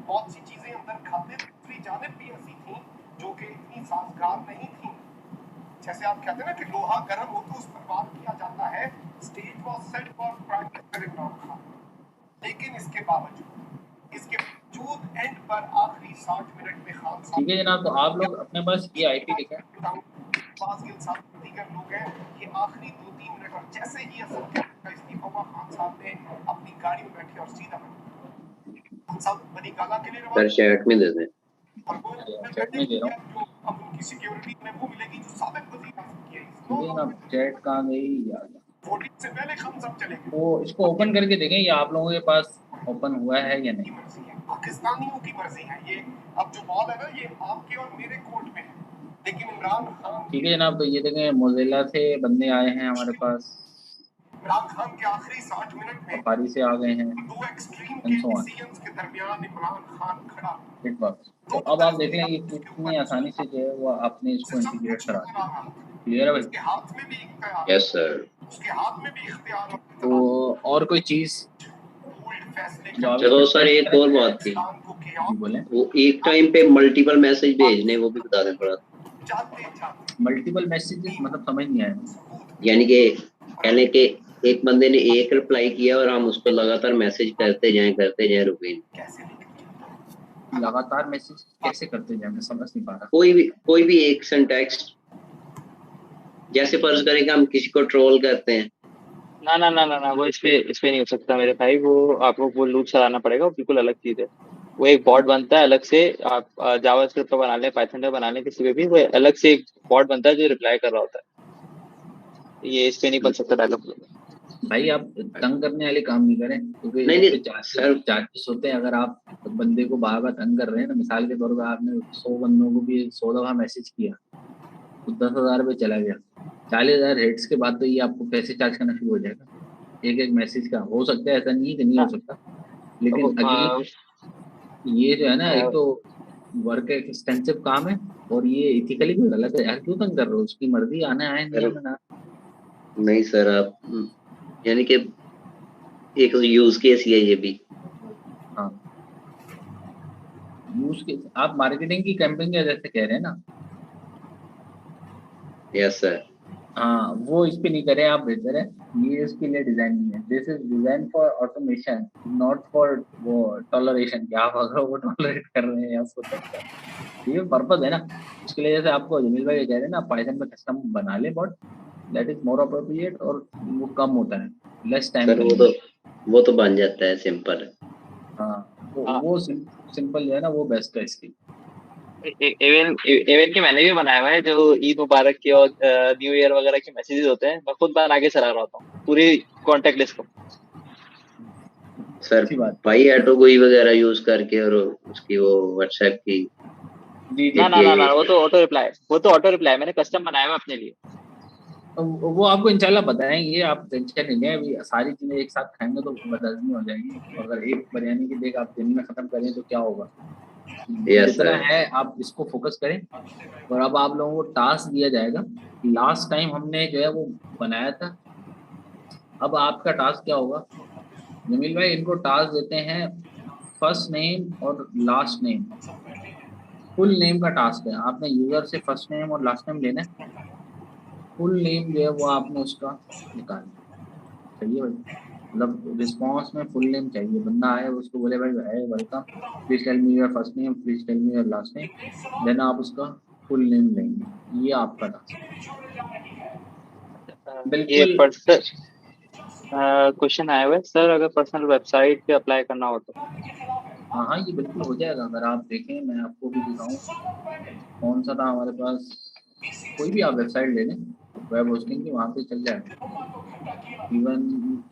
बहुत सी चीजें अंदर खाते दूसरी जानिब भी ऐसी थी जो कि इतनी साजगार नहीं थी जैसे आप कहते हैं ना कि लोहा गर्म हो तो उस पर वार किया जाता है stage was set for prime minister Imran Khan लेकिन इसके बावजूद एंड पर आखिरी 60 मिनट में खान साहब ठीक है जनाब। तो आप लोग अपने पास ये आईपी लिखें फाजिल साहब दीगर लोग हैं ये आखिरी 2-3 मिनट और जैसे ही असद का इस्तीफा हुआ, खान साहब ने अपनी गाड़ी में बैठे और सीधा खान साहब बनी गाला के लिए सर रवाना चैट में दे दें। और वो चैट में दे रहा हूँ, जो अब उनकी सिक्योरिटी में वो मिलेगी जो साबिक वजीर आज़म की है। लेकिन अब चैट कहाँ गई यार। वोटिंग से पहले खान साहब चले गए। तो इसको ओपन करके देखें, ये आप लोगों के पास ओपन हुआ है या नहीं। पाकिस्तानियों की मर्जी है ये। अब जो बॉल है ना, ये आपके और मेरे कोर्ट में है, लेकिन इमरान खान, ठीक है जनाब। तो ये देखें मोज़िला से बंदे आए हैं हमारे पास, इमरान खान के आखिरी 60 मिनट में सफारी से आ गए हैं, दो extreme and so on. Decisions के दरमियान इमरान खान खड़ा। It works. तो अब आप देख लें ये कितनी आसानी से जो है वो आपने इसको इंटीग्रेट करा दिया। क्लियर है भाई? उसके हाथ में भी इख्तियार, यस सर। उसके हाथ में भी इख्तियार। तो और कोई चीज़ जो आप चलो सर एक और बात थी, बोले। वो एक टाइम पे मल्टीपल मैसेज भेजने वो भी बता दें थोड़ा। मल्टीपल मैसेजेस मतलब समझ नहीं आया। यानी कि कहने के एक बंदे ने एक रिप्लाई किया और हम उस पर लगातार मैसेज करते जाएं रुके नहीं। लगातार मैसेज कैसे करते जाएं, मैं समझ नहीं पा रहा। कोई भी एक सिंटैक्स, जैसे फर्ज करें कि हम किसी को ट्रोल करते हैं। ना वो इस पे नहीं हो सकता मेरे भाई। वो आपको वो लूप चलाना पड़ेगा, वो बिल्कुल अलग चीज है। वो एक बॉट बनता है अलग से। आप जावास्क्रिप्ट पे बना लें, पाइथन पे बना लें, किसी पे भी वो अलग से एक बॉट बनता है जो रिप्लाई कर रहा होता है। ये इस पे नहीं बन सकता डायलॉग। भाई आप तंग करने वाले काम नहीं करें, क्योंकि नहीं चार्जेस होते हैं। अगर आप बंदे को बार बार तंग कर रहे हैं ना, मिसाल के तौर पर आपने 100 बंदों को भी 100 दफा मैसेज किया तो 10,000 रुपये चला गया, 40,000 हेड्स के बाद तो ये आपको पैसे चार्ज करना शुरू हो जाएगा एक एक मैसेज का। हो सकता है, ऐसा नहीं है कि नहीं हो सकता, लेकिन अगेन ये जो है ना, एक तो वर्क एक्सटेंसिव काम है और ये इथिकली भी गलत है यार। क्यों तंग कर रहे हो? उसकी मर्जी, आने आए नहीं आना। नहीं सर, आप यानी कि एक यूज केस ही है ये भी। हाँ, यूज केस। आप मार्केटिंग की कैंपेन के जैसे कह रहे हैं ना। Yes sir. हाँ, वो इस पे नहीं करें आप, बेहतर है। ये इसके लिए डिजाइन नहीं है। This is design for automation, not for वो टॉलरेशन। क्या आप अगर वो टॉलरेट कर रहे हैं या उसको तंग कर रहे हैं, ये पर्पस है ना उसके लिए। जैसे आपको जमील भाई कह रहे हैं ना, पाइथन में कस्टम बना ले bot, that is more appropriate और वो कम होता है, लेस टाइम। सर वो तो बन जाता है, सिंपल है। हाँ, वो सिंपल जो है ना वो बेस्ट है इसकी। इवन के मैंने भी बनाया हुआ है, जो ईद मुबारक के और न्यू ईयर वगैरह के मैसेजेस होते हैं, मैं खुद बना के चला रहा होता हूँ पूरी कॉन्टेक्ट लिस्ट को। सर भाई एटोगोई वगैरह यूज करके और उसकी वो व्हाट्सएप की ना वो तो ऑटो रिप्लाई मैंने कस्टम बनाया हुआ अपने लिए। वो आपको इंशाल्लाह बताएंगे, आप टेंशन नहीं लें। अभी सारी चीजें एक साथ खाएंगे तो बदलनी हो जाएगी। अगर एक बिरयानी की देख आप दिन में खत्म करें तो क्या होगा। जितना है आप इसको फोकस करें। और अब आप लोगों को टास्क दिया जाएगा। लास्ट टाइम हमने जो है वो बनाया था, अब आपका टास्क क्या होगा जमील भाई? इनको टास्क देते हैं फर्स्ट नेम और लास्ट नेम, फुल नेम का टास्क है। आपने यूजर से फर्स्ट नेम और लास्ट नेम लेना है। फुल नेम जो है वो आपने उसका निकालना। सही है भाई? मतलब रिस्पॉन्स में फुल नेम चाहिए। बंदा आए उसको बोले भाई welcome, please tell me your first name, please tell me your last name, then आप उसका फुल नेम लेंगे। ये आपका टास्क। बिल्कुल। क्वेश्चन आया हुआ है सर, अगर पर्सनल वेबसाइट पे अप्लाई करना हो तो? हाँ, ये बिल्कुल हो जाएगा। अगर आप देखें, मैं आपको भी दिखाऊं कौन सा था हमारे पास। कोई भी आप वेबसाइट ले लें वेब होस्टिंग की, वहाँ पे चल जाएगा। इवन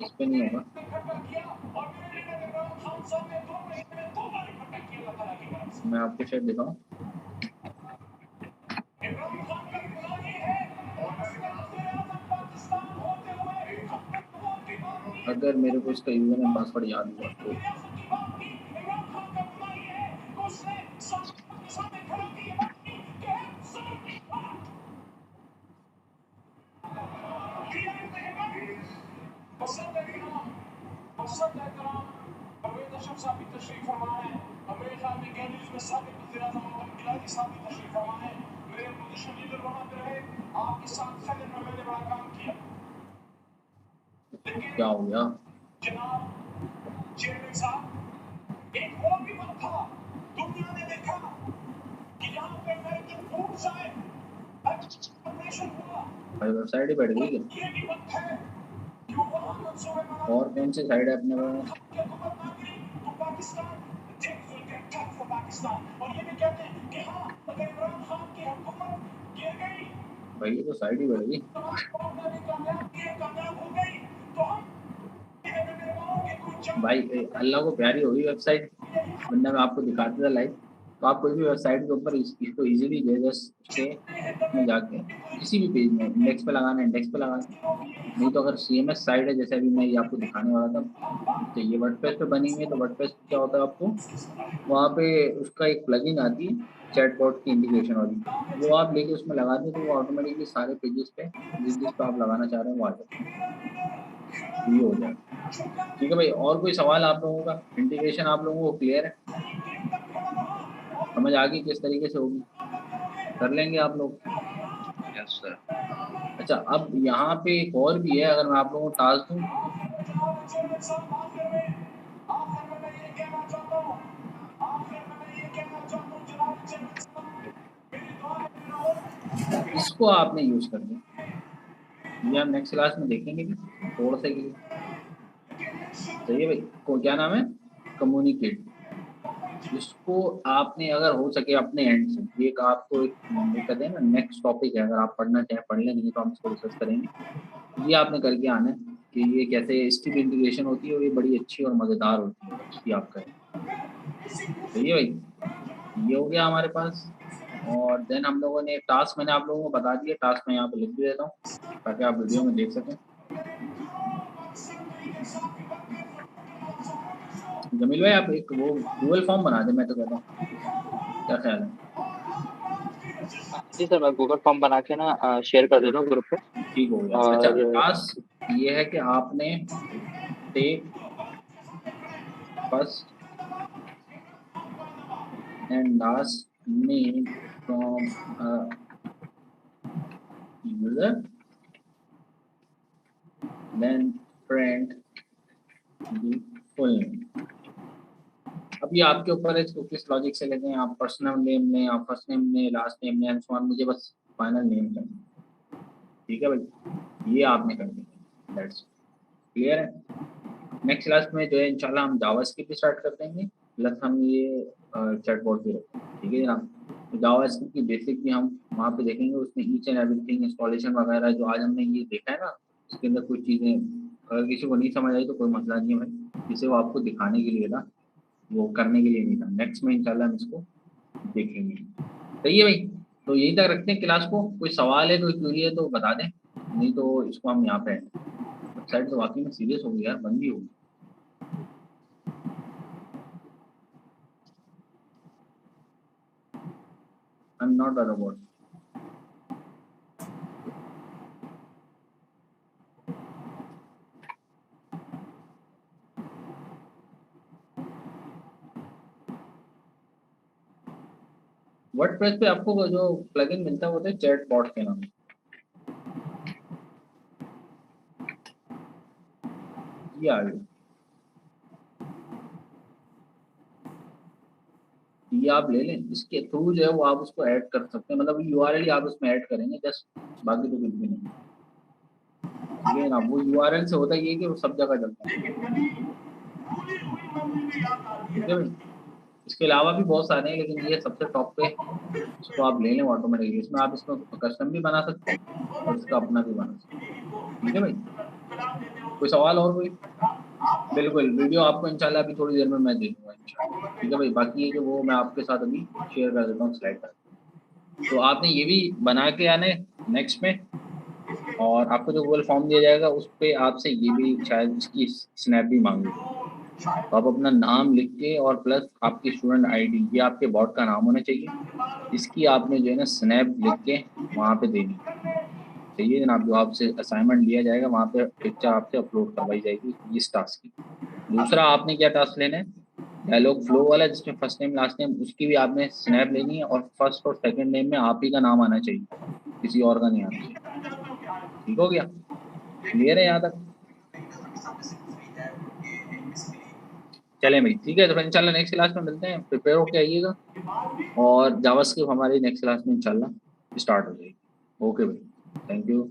इस पे नहीं होगा। मैं आपको शायद दिखाऊं। अगर मेरे को इसका यूजर नेम पासवर्ड याद हुआ तो क्या हो गया? भाई वेबसाइट ही बैठ गई क्या? और कौन सी साइड है अपने पास? भाई ये तो साइड ही बढ़ेगी। भाई अल्लाह को प्यारी होगी वेबसाइट, वरना मैं आपको दिखाता था लाइव। तो आप कोई भी वेबसाइट के ऊपर इसको इजीली जस्ट के में जाके किसी भी पेज में इंडेक्स पे लगाना, इंडेक्स पे लगाना। नहीं तो अगर CMS साइट है, जैसे अभी मैं ये आपको दिखाने वाला था, तो ये वर्डप्रेस पे बनी हुई है। तो वर्डप्रेस पे क्या होता है, आपको वहाँ पे उसका एक प्लगइन आती है चैटबॉट की इंटीग्रेशन वाली, वो आप लेके उसमें लगा दें तो वो ऑटोमेटिकली सारे पेजेस पे जिस पे आप लगाना चाह रहे हैं वो आ जाते हैं। ये हो जाएगा। ठीक है भाई, और कोई सवाल आप लोगों का? इंटीग्रेशन आप लोगों को क्लियर है, समझ आ गई किस तरीके से होगी? कर लेंगे आप लोग? Yes sir. अच्छा, अब यहाँ पे एक और भी है, अगर मैं आप लोगों को टास्क दूँ, इसको आपने यूज करना, ये हम नेक्स्ट क्लास में देखेंगे भी थोड़ा सा के लिए। सही है भाई, को क्या नाम है, कम्युनिकेट। इसको आपने अगर हो सके अपने एंड से, एक आपको एक कहते हैं ना नेक्स्ट टॉपिक है, अगर आप पढ़ना चाहें पढ़ लें, नहीं तो हम इसको डिस्कस करेंगे। ये आपने करके आना है कि ये कैसे इसकी भी इंटीग्रेशन होती है और ये बड़ी अच्छी और मज़ेदार होती है, इसकी आप करें। सही है भाई, ये हो गया हमारे पास। और देन हम लोगों ने टास्क, मैंने आप लोगों को बता दिया, टास्क मैं यहाँ पे लिख भी देता हूँ ताकि आप वीडियो में देख सकें। जमील भाई आप एक वो गूगल फॉर्म बना दें, मैं तो कहता हूँ, क्या ख्याल है? जी सर, मैं गूगल फॉर्म बना के ना शेयर कर देता हूँ ग्रुप पे। ठीक हो गया। अच्छा, टास्क ये है कि आपने take first and last name from user, then print the full name. अब ये आपके ऊपर है, इसको किस लॉजिक से लेते हैं आप, पर्सनल नेम में, आप फर्स्ट नेम में, लास्ट नेम में, एंड सो ऑन। मुझे बस फाइनल नेम करना, ठीक है भाई, ये आपने कर दिया। दैट्स क्लियर है। नेक्स्ट क्लास में जो है इंशाल्लाह हम जावास्क्रिप्ट भी स्टार्ट कर देंगे, प्लस हम ये चैटबॉट भी रखेंगे, ठीक है जनाब। तो जावास्क्रिप्ट की बेसिक भी हम वहाँ पे देखेंगे, उसमें ईच एंड एवरीथिंग इंस्टॉलेशन वगैरह जो आज हमने ये देखा है ना, उसके अंदर कुछ चीज़ें अगर किसी को नहीं समझ आई तो कोई मसला नहीं है भाई, जिसे वो आपको दिखाने के लिए था, वो करने के लिए नहीं था। नेक्स्ट में इंशाल्लाह हम इसको देखेंगे। सही है भाई, तो यही तक रखते हैं क्लास को। कोई सवाल है, कोई क्वेरी है तो बता दें, नहीं तो इसको हम यहाँ पे वेबसाइट तो वाकई में सीरियस हो गई यार, बंद भी हो गई। I am not a robot. WordPress पे आपको जो प्लगइन मिलता है वो होता है चैटबॉट के नाम, ये आ गया। ये आप ले लें, इसके थ्रू जो है वो आप उसको ऐड कर सकते हैं, मतलब URL आप उसमें ऐड करेंगे जस्ट, बाकी तो कुछ भी नहीं। ठीक है ना, वो URL से होता ये कि वो सब जगह चलता है। ठीक है भाई, इसके अलावा भी बहुत सारे हैं, लेकिन ये सबसे टॉप पे, इसको आप ले लें ऑटोमेटिकली। इसमें आप इसको कस्टम भी बना सकते हैं और इसका अपना भी बना सकते हैं। ठीक है भाई, कोई सवाल और कोई? बिल्कुल, वीडियो आपको इंशाल्लाह अभी थोड़ी देर में मैं दे दूँगा इंशाल्लाह। ठीक है भाई, बाकी ये कि वो मैं आपके साथ अभी शेयर कर देता हूँ स्लाइड पर। तो आपने ये भी बना के आना है नेक्स्ट में, और आपको जो गूगल फॉर्म दिया जाएगा उस पर आपसे ये भी शायद इसकी स्नैप भी मांगे, तो आप अपना नाम लिख के और प्लस आपकी स्टूडेंट ID, ये आपके बॉट का नाम होना चाहिए, इसकी आपने जो है ना स्नैप लिख के वहाँ पे देनी चाहिए जनाब। जो आपसे असाइनमेंट लिया जाएगा वहाँ पे पिक्चर आपसे अपलोड करवाई जाएगी इस टास्क की। दूसरा आपने क्या टास्क लेना है, डायलॉग फ्लो वाला, जिसमें फर्स्ट नेम लास्ट नेम, उसकी भी आपने स्नैप लेनी है, और फर्स्ट और सेकंड नेम में आप ही का नाम आना चाहिए, किसी और का नहीं आना चाहिए। ठीक हो गया, क्लियर है यहाँ तक? चलें भाई, ठीक है, तो फिर इंशाल्लाह नेक्स्ट क्लास में मिलते हैं, प्रिपेयर होके आइएगा, और जावास्क्रिप्ट हमारी नेक्स्ट क्लास में इंशाल्लाह स्टार्ट हो जाएगी। ओके भाई, थैंक यू।